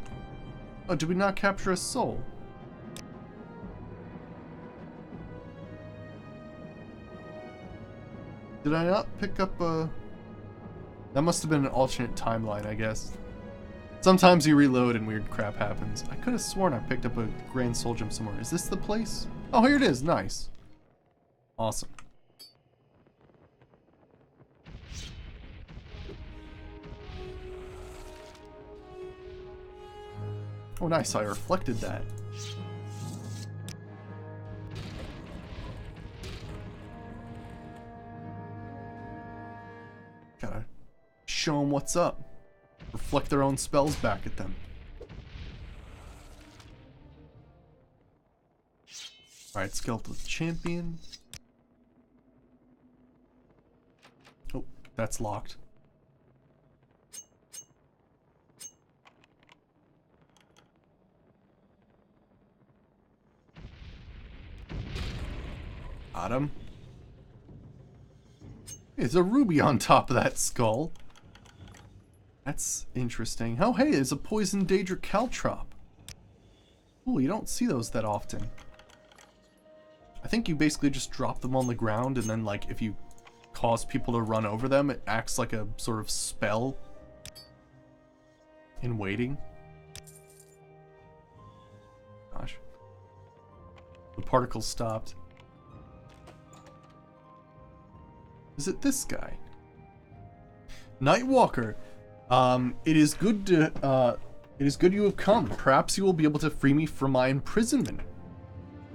Oh, did we not capture a soul? Did I not pick up a... That must have been an alternate timeline, I guess. Sometimes you reload and weird crap happens. I could have sworn I picked up a Grand Soul Gem somewhere. Is this the place? Oh, here it is. Nice. Awesome. Oh, nice. I reflected that. Gotta show them what's up. Reflect their own spells back at them. Alright, Skeletal Champion. Oh, that's locked. Got him. There's a ruby on top of that skull. That's interesting. Oh, hey, there's a poison Daedra caltrop. Ooh, you don't see those that often. I think you basically just drop them on the ground, and then, like, if you cause people to run over them, it acts like a sort of spell in waiting. Gosh. The particle stopped. Is it this guy? Nightwalker. It is good you have come. Perhaps you will be able to free me from my imprisonment.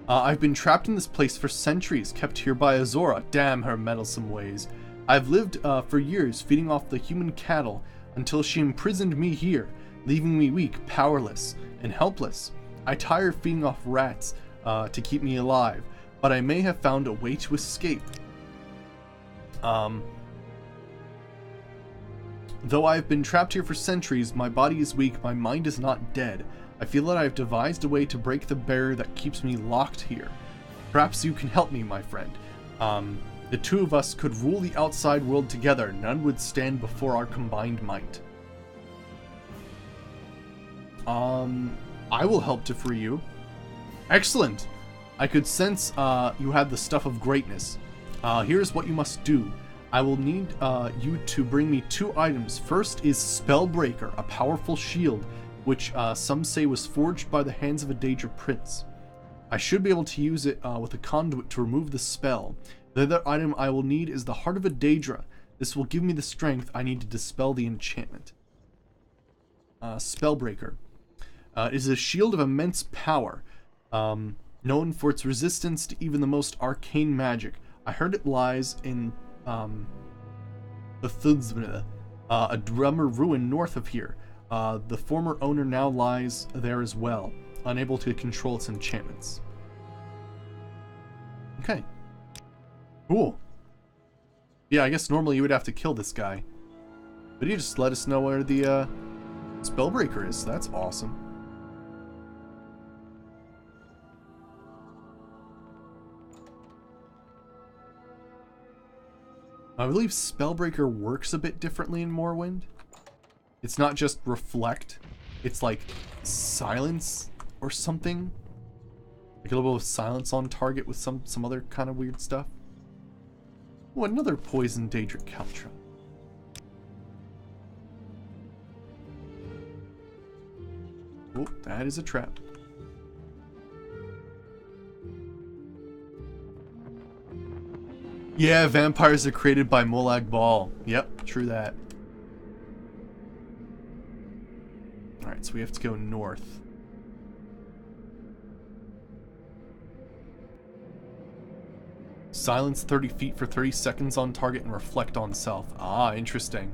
I've been trapped in this place for centuries, kept here by Azora. Damn her meddlesome ways. I've lived for years feeding off the human cattle until she imprisoned me here, leaving me weak, powerless, and helpless. I tire of feeding off rats to keep me alive, but I may have found a way to escape. Though I have been trapped here for centuries, my body is weak, my mind is not dead. I feel that I have devised a way to break the barrier that keeps me locked here. Perhaps you can help me, my friend. The two of us could rule the outside world together. None would stand before our combined might. I will help to free you. Excellent! I could sense you had the stuff of greatness. Here's what you must do. I will need you to bring me 2 items. First is Spellbreaker, a powerful shield, which some say was forged by the hands of a Daedra prince. I should be able to use it with a conduit to remove the spell. The other item I will need is the Heart of a Daedra. This will give me the strength I need to dispel the enchantment. Spellbreaker. It is a shield of immense power, known for its resistance to even the most arcane magic. I heard it lies in the Thudsvna, a drummer ruin north of here. The former owner now lies there as well, unable to control its enchantments. Okay. Cool. Yeah, I guess normally you would have to kill this guy. But he just let us know where the Spellbreaker is, so that's awesome. I believe Spellbreaker works a bit differently in Morrowind. It's not just reflect, it's like silence or something. Like a little bit of silence on target with some other kind of weird stuff. Oh, another poison Daedra caltrop. Oh, that is a trap. Yeah, vampires are created by Molag Bal. Yep, true that. Alright, so we have to go north. Silence 30 feet for 30 seconds on target and reflect on self. Ah, interesting.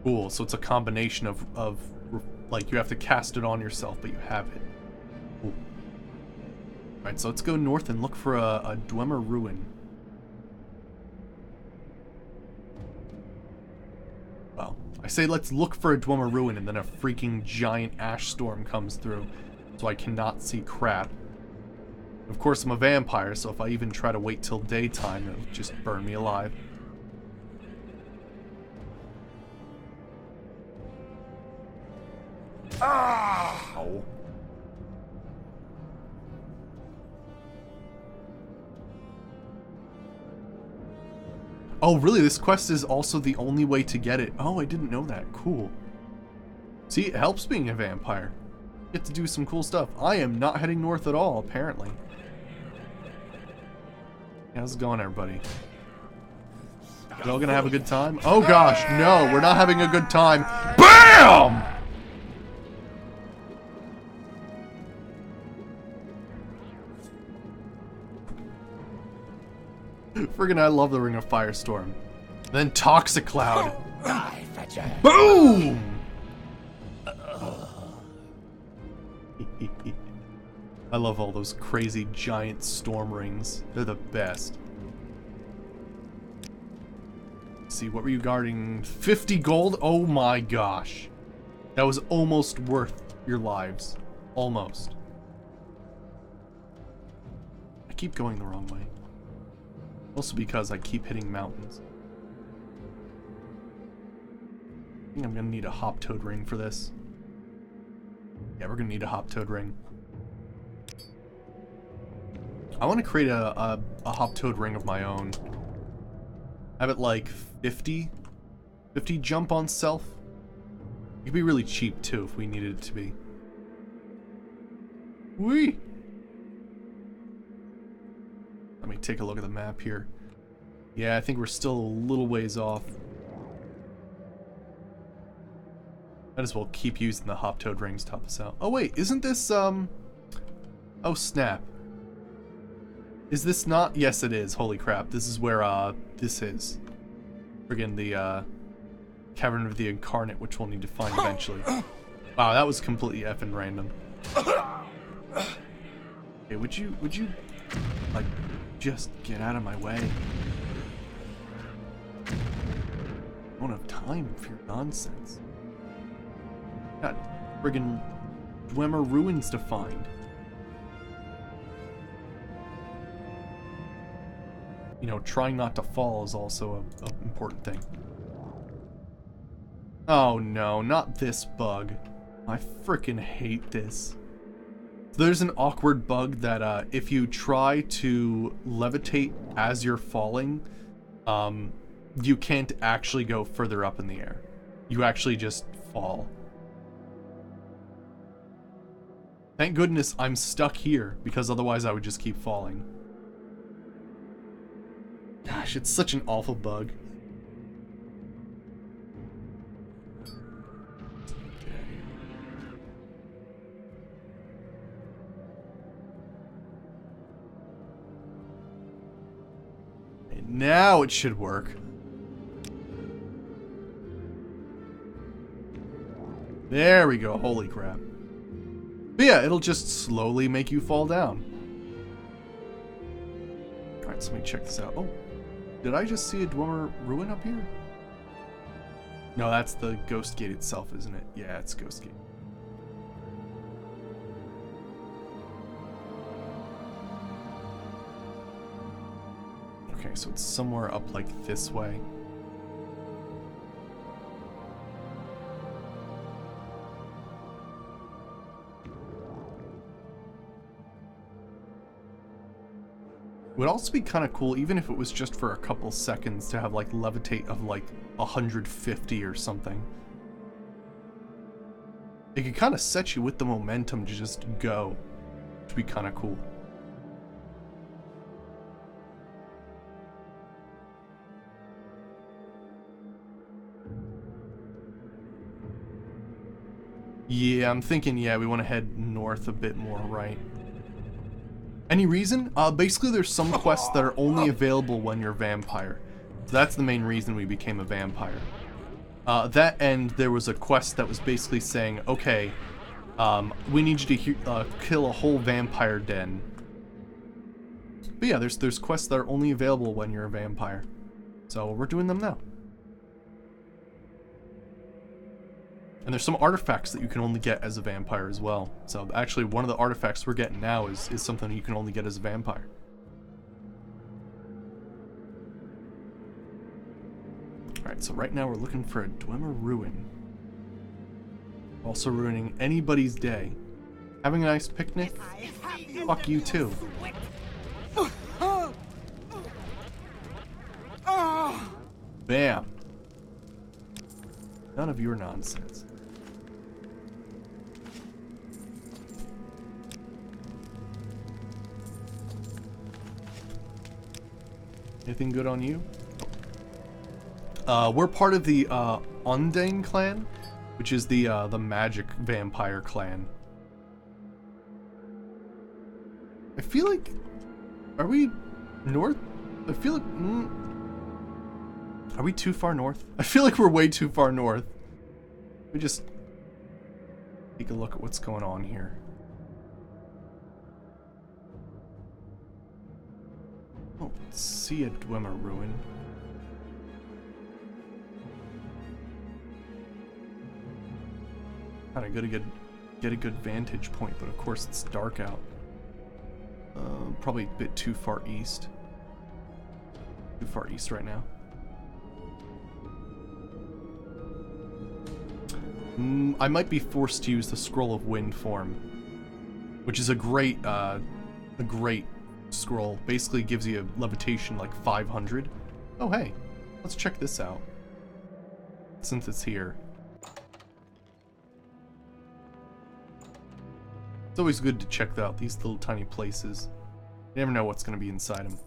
Cool, so it's a combination of like, you have to cast it on yourself, but you have it. Cool. Alright, so let's go north and look for a Dwemer ruin. Well, I say let's look for a Dwemer ruin, and then a freaking giant ash storm comes through, so I cannot see crap. Of course, I'm a vampire, so if I even try to wait till daytime, it'll just burn me alive. Ow! Oh, really? This quest is also the only way to get it. Oh, I didn't know that. Cool. See, it helps being a vampire. Get to do some cool stuff. I am not heading north at all, apparently. How's it going, everybody? You all gonna have a good time? Oh gosh, no, we're not having a good time. BAM! Friggin' I love the Ring of Firestorm. Then Toxic Cloud. Boom! I love all those crazy giant storm rings. They're the best. Let's see, what were you guarding? 50 gold? Oh my gosh. That was almost worth your lives. Almost. I keep going the wrong way. Also because I keep hitting mountains. I think I'm gonna need a hop toad ring for this. Yeah, we're gonna need a hop toad ring. I want to create a hop toad ring of my own. Have it like 50 jump on self. It could be really cheap too if we needed it to be. Whee! Let me take a look at the map here. Yeah, I think we're still a little ways off. Might as well keep using the hop toad rings to help us out. Oh wait, isn't this oh snap. Is this not? Yes it is. Holy crap. This is where this is. Friggin' the Cavern of the Incarnate, which we'll need to find eventually. Wow, that was completely effing random. Okay, would you like just get out of my way? I don't have time for your nonsense. Got friggin' Dwemer ruins to find. You know, trying not to fall is also an important thing. Oh no, not this bug. I frickin' hate this. There's an awkward bug that if you try to levitate as you're falling, you can't actually go further up in the air. You actually just fall. Thank goodness I'm stuck here, because otherwise I would just keep falling. Gosh, it's such an awful bug. And now it should work. There we go, holy crap. But yeah, it'll just slowly make you fall down. Alright, so let me check this out. Oh, did I just see a Dwemer ruin up here? No, that's the Ghost Gate itself, isn't it? Yeah, it's Ghost Gate. Okay, so it's somewhere up like this way. It would also be kind of cool, even if it was just for a couple seconds, to have like levitate of like 150 or something. It could kind of set you with the momentum to just go, which would be kind of cool. Yeah, I'm thinking, yeah, we want to head north a bit more, right? Any reason? Basically there's some quests that are only available when you're a vampire. So that's the main reason we became a vampire. That and there was a quest that was basically saying, okay, we need you to kill a whole vampire den. But yeah, there's quests that are only available when you're a vampire. So we're doing them now. And there's some artifacts that you can only get as a vampire as well. So actually one of the artifacts we're getting now is something you can only get as a vampire. Alright, so right now we're looking for a Dwemer ruin. Also ruining anybody's day. Having a nice picnic? Fuck you too. Bam. None of your nonsense. Anything good on you? We're part of the Undang clan, which is the magic vampire clan. I feel like, are we north? I feel like, are we too far north? I feel like we're way too far north. We just take a look at what's going on here. Oh, see a Dwemer ruin. Kinda good to get a good vantage point, but of course it's dark out. Probably a bit too far east. Too far east right now. I might be forced to use the Scroll of Wind form, which is a great scroll. Basically gives you a levitation like 500. Oh hey, let's check this out. Since it's here. It's always good to check out these little tiny places. You never know what's going to be inside them.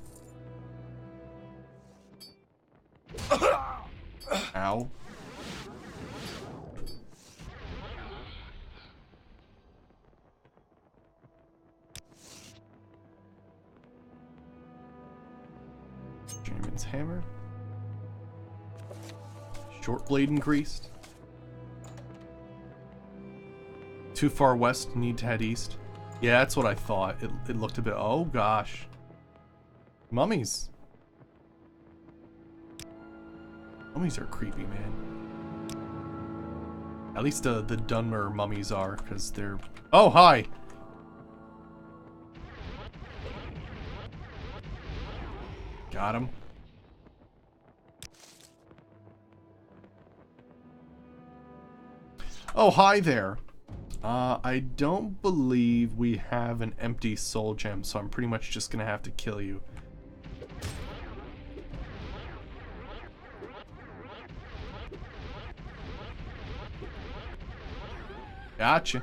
Ow. Journeyman's hammer. Short blade increased. Too far west, need to head east. Yeah, that's what I thought. It looked a bit... Oh, gosh. Mummies. Mummies are creepy, man. At least the Dunmer mummies are, because they're... Oh, hi! Got him. Oh, hi there. I don't believe we have an empty soul gem, so I'm pretty much just gonna have to kill you. Gotcha.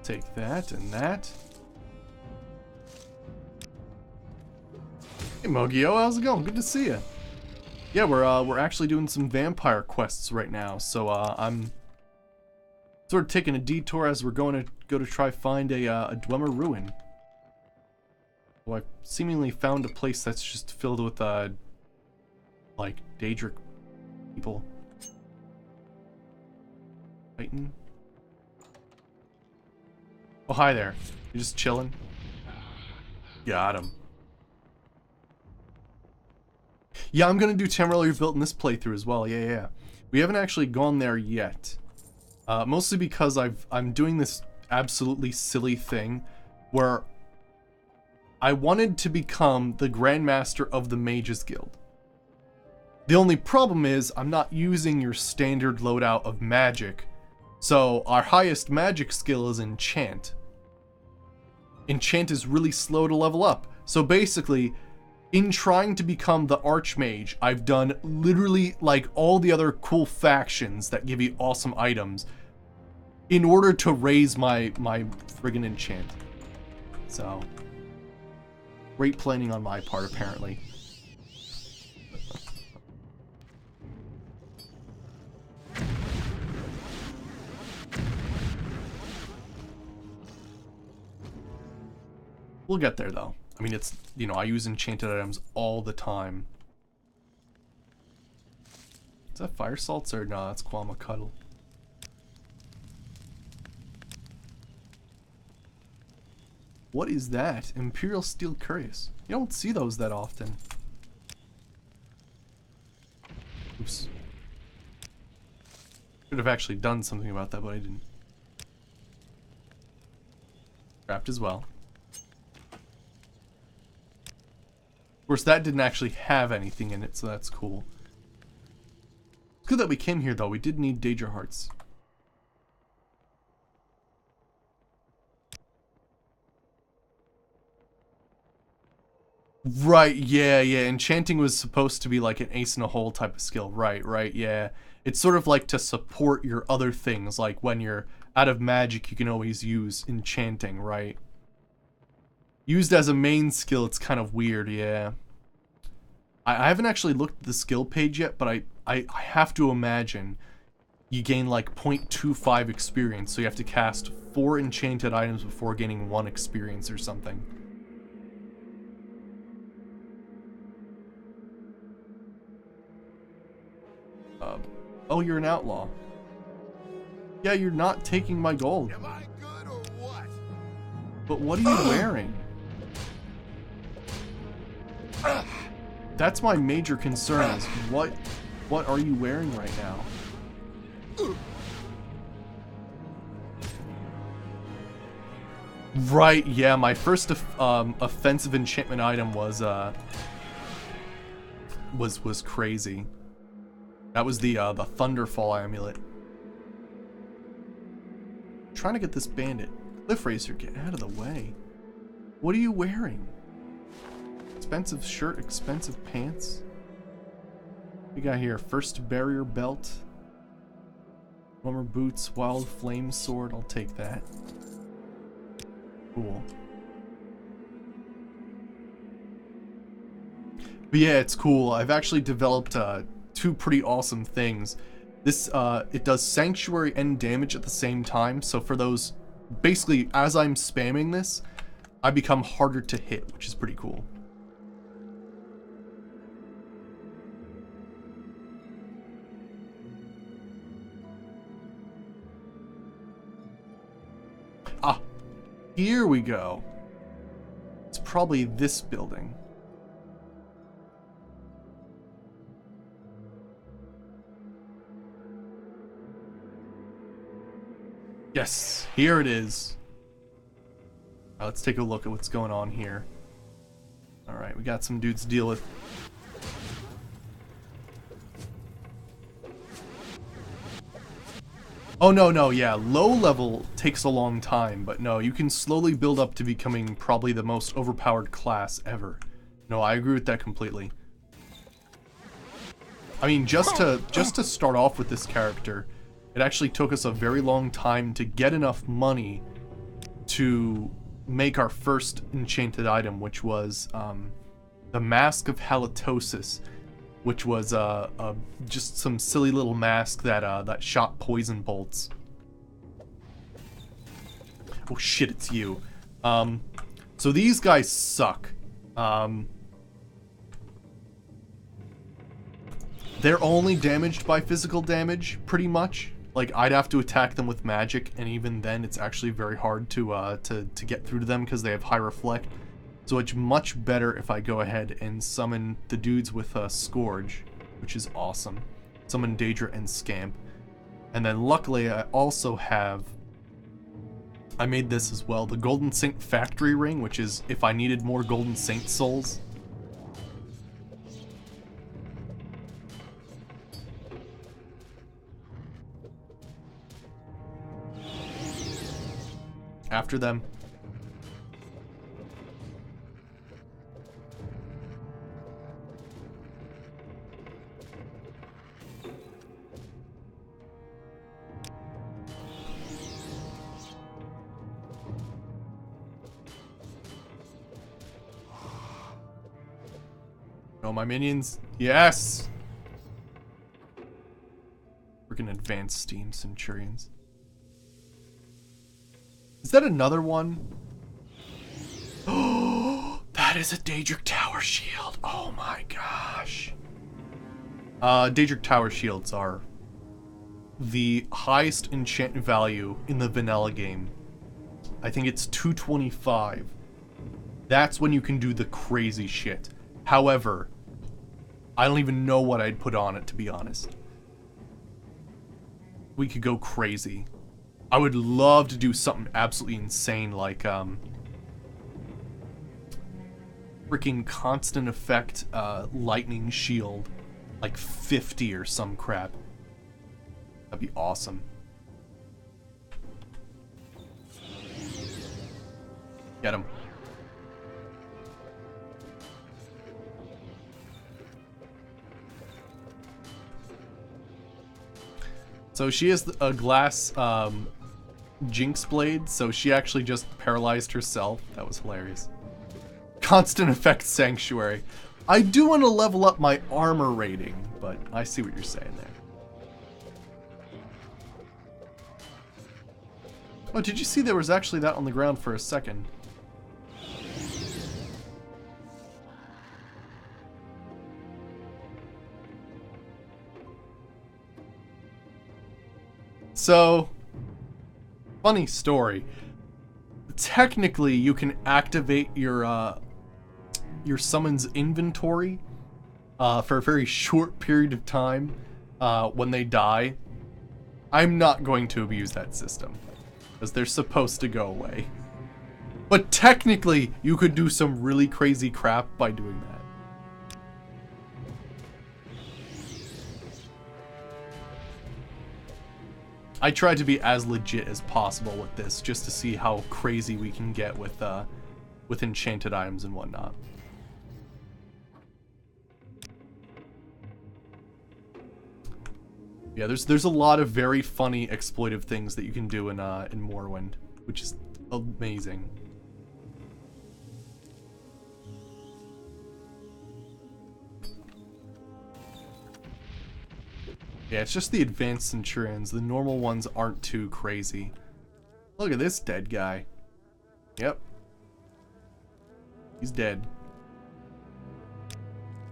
Take that and that. Hey Mogio, how's it going? Good to see you. Yeah, we're actually doing some vampire quests right now, so I'm sort of taking a detour as we're going to try find a Dwemer ruin. Well, I've seemingly found a place that's just filled with like Daedric people. Titan. Oh, hi there. You just chilling? Got him. Yeah, I'm gonna do Tamriel Rebuilt in this playthrough as well. Yeah. We haven't actually gone there yet. Mostly because I'm doing this absolutely silly thing where I wanted to become the Grandmaster of the Mages Guild. The only problem is I'm not using your standard loadout of magic. So our highest magic skill is Enchant. Enchant is really slow to level up. So basically, in trying to become the Archmage, I've done literally like all the other cool factions that give you awesome items in order to raise my friggin' enchant. So, great planning on my part, apparently. We'll get there, though. I mean, it's, you know, I use enchanted items all the time. Is that fire salts or no? That's Kwama Cuddle. What is that? Imperial Steel Curious. You don't see those that often. Oops. Should have actually done something about that, but I didn't. Trapped as well. Of course, that didn't actually have anything in it, so that's cool. It's good that we came here, though. We did need Daedra Hearts. Right, yeah. Enchanting was supposed to be like an ace in a hole type of skill. Right, yeah. It's sort of like to support your other things, like when you're out of magic, you can always use enchanting, right? Used as a main skill, it's kind of weird, yeah. I haven't actually looked at the skill page yet, but I have to imagine you gain like 0.25 experience, so you have to cast 4 enchanted items before gaining 1 experience or something. Oh, you're an outlaw. Yeah, you're not taking my gold. Am I good or what? But what are you wearing? That's my major concern is what are you wearing right now? Right, yeah, my first offensive enchantment item was crazy. That was the Thunderfall amulet. I'm trying to get this bandit. Cliff Racer, get out of the way. What are you wearing? Expensive shirt, expensive pants. We got here first barrier belt, plumber boots, wild flame sword. I'll take that. Cool. But yeah, it's cool. I've actually developed 2 pretty awesome things. This it does sanctuary and damage at the same time. So for those, basically as I'm spamming this, I become harder to hit, which is pretty cool. Ah, here we go. It's probably this building. Yes, here it is. Let's take a look at what's going on here. Alright, we got some dudes to deal with. Oh, no, yeah, low level takes a long time, but no, you can slowly build up to becoming probably the most overpowered class ever. No, I agree with that completely. I mean, just to start off with this character, it actually took us a very long time to get enough money to make our first enchanted item, which was the Mask of Halitosis, which was just some silly little mask that shot poison bolts. Oh shit, it's you. So these guys suck. They're only damaged by physical damage, pretty much. Like, I'd have to attack them with magic, and even then, it's actually very hard to get through to them because they have high reflect. So it's much better if I go ahead and summon the dudes with Scourge, which is awesome. Summon Daedra and Scamp. And then luckily, I also have... I made this as well, the Golden Saint Factory Ring, which is if I needed more Golden Saint souls. After them. Oh, my minions. Yes! Freaking advanced steam centurions. Is that another one? Oh, that is a Daedric Tower Shield. Oh my gosh. Daedric Tower Shields are the highest enchant value in the vanilla game. I think it's 225. That's when you can do the crazy shit. However, I don't even know what I'd put on it, to be honest. We could go crazy. I would love to do something absolutely insane like freaking constant effect lightning shield, like 50 or some crap. That'd be awesome. Get him. So she has a glass Jinx blade, so she actually just paralyzed herself. That was hilarious. Constant effect sanctuary. I do want to level up my armor rating, but I see what you're saying there. Oh, did you see there was actually that on the ground for a second? So, funny story. Technically, you can activate your summon's inventory for a very short period of time when they die. I'm not going to abuse that system because they're supposed to go away. But technically, you could do some really crazy crap by doing that. I tried to be as legit as possible with this, just to see how crazy we can get with enchanted items and whatnot. Yeah, there's a lot of very funny exploitive things that you can do in Morrowind, which is amazing. Yeah, it's just the advanced Centurions. The normal ones aren't too crazy. Look at this dead guy. Yep. He's dead.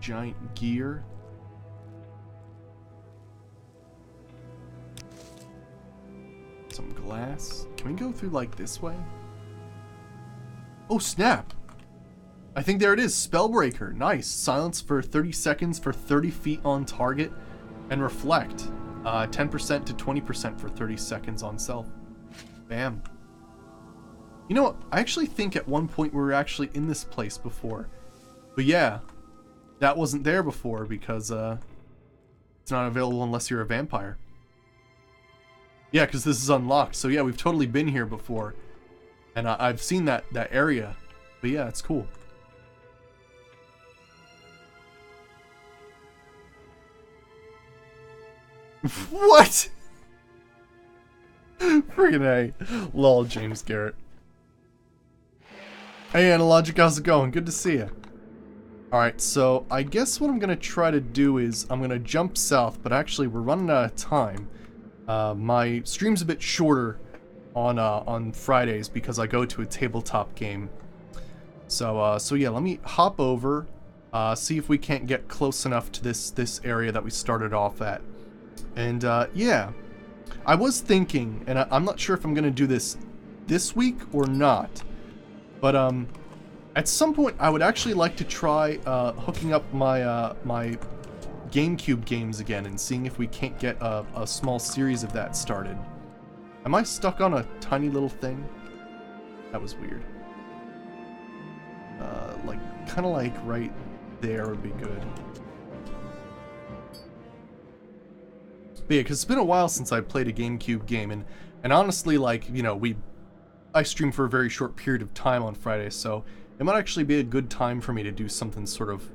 Giant gear. Some glass. Can we go through like this way? Oh, snap! I think there it is. Spellbreaker. Nice. Silence for 30 seconds for 30 feet on target. And reflect. 10% to 20% for 30 seconds on self. Bam. You know what? I actually think at one point we were actually in this place before. But yeah, that wasn't there before because it's not available unless you're a vampire. Yeah, because this is unlocked. So yeah, we've totally been here before. And I've seen that area. But yeah, it's cool. What? Friggin' A. Lol, James Garrett. Hey, Analogic, how's it going? Good to see you. Alright, so I guess what I'm going to try to do is I'm going to jump south, but actually we're running out of time. My stream's a bit shorter on Fridays because I go to a tabletop game. So yeah, let me hop over, see if we can't get close enough to this area that we started off at. And yeah, I was thinking, and I'm not sure if I'm going to do this week or not, but at some point I would actually like to try hooking up my my GameCube games again and seeing if we can't get a small series of that started. Am I stuck on a tiny little thing? That was weird. Like, kind of like right there would be good. But yeah, because it's been a while since I played a GameCube game, and honestly, like, you know, I stream for a very short period of time on Friday, so it might actually be a good time for me to do something sort of,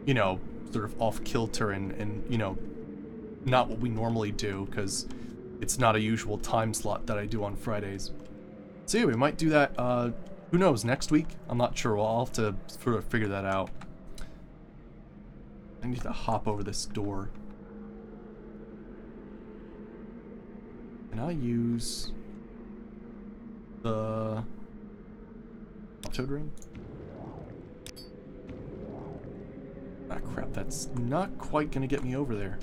you know, sort of off kilter and you know, not what we normally do, because it's not a usual time slot that I do on Fridays. So yeah, we might do that, who knows, next week? I'm not sure. Well, I'll have to sort of figure that out. I need to hop over this door. Can I use the Toad Ring? Ah, crap, that's not quite gonna get me over there.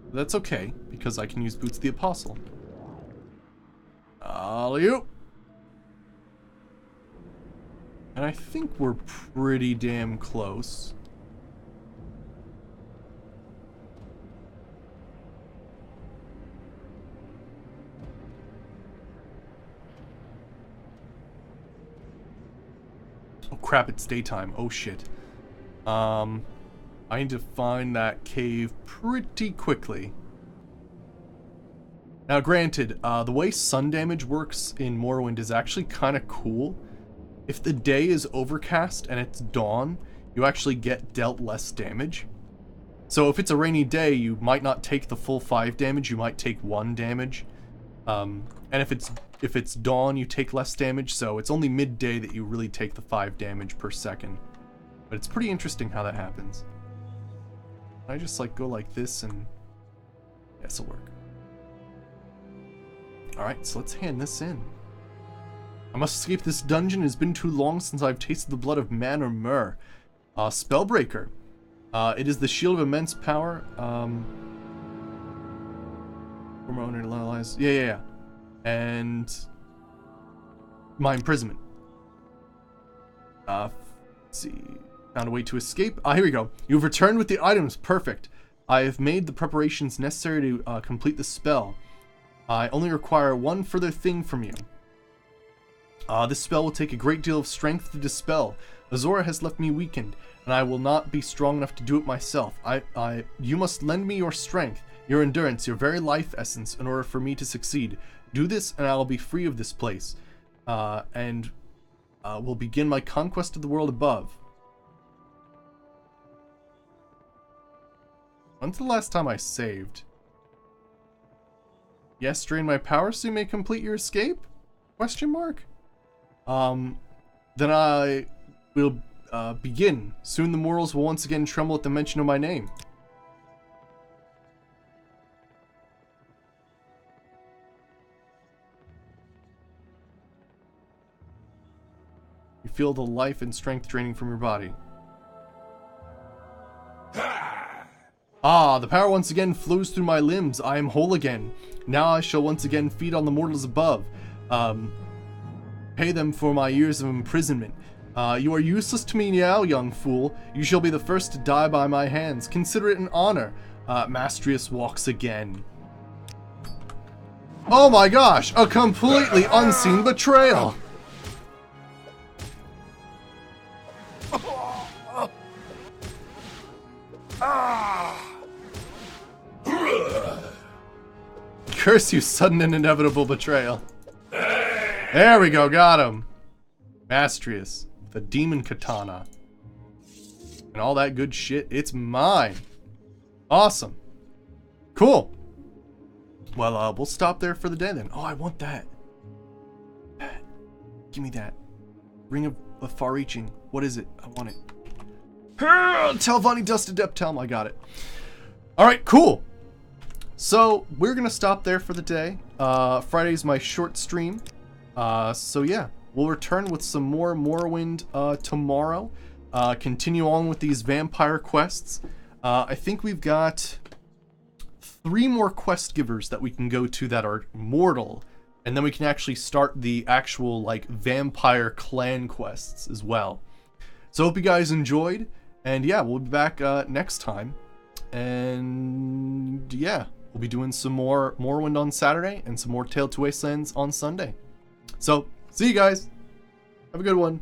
But that's okay, because I can use Boots the Apostle. Alley-oop! And I think we're pretty damn close. Oh crap, it's daytime. Oh shit. I need to find that cave pretty quickly. Now granted, the way sun damage works in Morrowind is actually kind of cool. If the day is overcast and it's dawn, you actually get dealt less damage. So if it's a rainy day, you might not take the full 5 damage, you might take 1 damage. And if it's dawn, you take less damage, so it's only midday that you really take the 5 damage per second. But it's pretty interesting how that happens. I just like go like this and yeah, this'll work. Alright, so let's hand this in. I must escape this dungeon. It has been too long since I've tasted the blood of man or mer. Spellbreaker. It is the shield of immense power. Yeah. And my imprisonment. Let's see. Found a way to escape. Here we go. You've returned with the items. Perfect. I have made the preparations necessary to complete the spell. I only require one further thing from you. This spell will take a great deal of strength to dispel. Azora has left me weakened, and I will not be strong enough to do it myself. You must lend me your strength, your endurance, your very life essence in order for me to succeed. Do this, and I will be free of this place, and will begin my conquest of the world above. When's the last time I saved? Yes, drain my power so you may complete your escape? Question mark? Then I will begin. Soon the mortals will once again tremble at the mention of my name. You feel the life and strength draining from your body. The power once again flows through my limbs. I am whole again. Now I shall once again feed on the mortals above. Pay them for my years of imprisonment. You are useless to me now, young fool. You shall be the first to die by my hands. Consider it an honor. Mastrius walks again. Oh my gosh! A completely unseen betrayal! Curse you, sudden and inevitable betrayal. There we go, got him. Mastrius, the demon katana. And all that good shit, it's mine. Awesome. Cool. Well, we'll stop there for the day then. Oh, I want that. Give me that. Ring of far-reaching. What is it? I want it. Telvanni Dusted Deptelm, I got it. Alright, cool. So, we're gonna stop there for the day. Friday's my short stream. So yeah, we'll return with some more Morrowind tomorrow. Continue on with these vampire quests. I think we've got 3 more quest givers that we can go to that are mortal. And then we can actually start the actual, like, vampire clan quests as well. So hope you guys enjoyed. And yeah, we'll be back next time. And yeah, we'll be doing some more Morrowind on Saturday and some more Tale to Wastelands on Sunday. So, see you guys. Have a good one.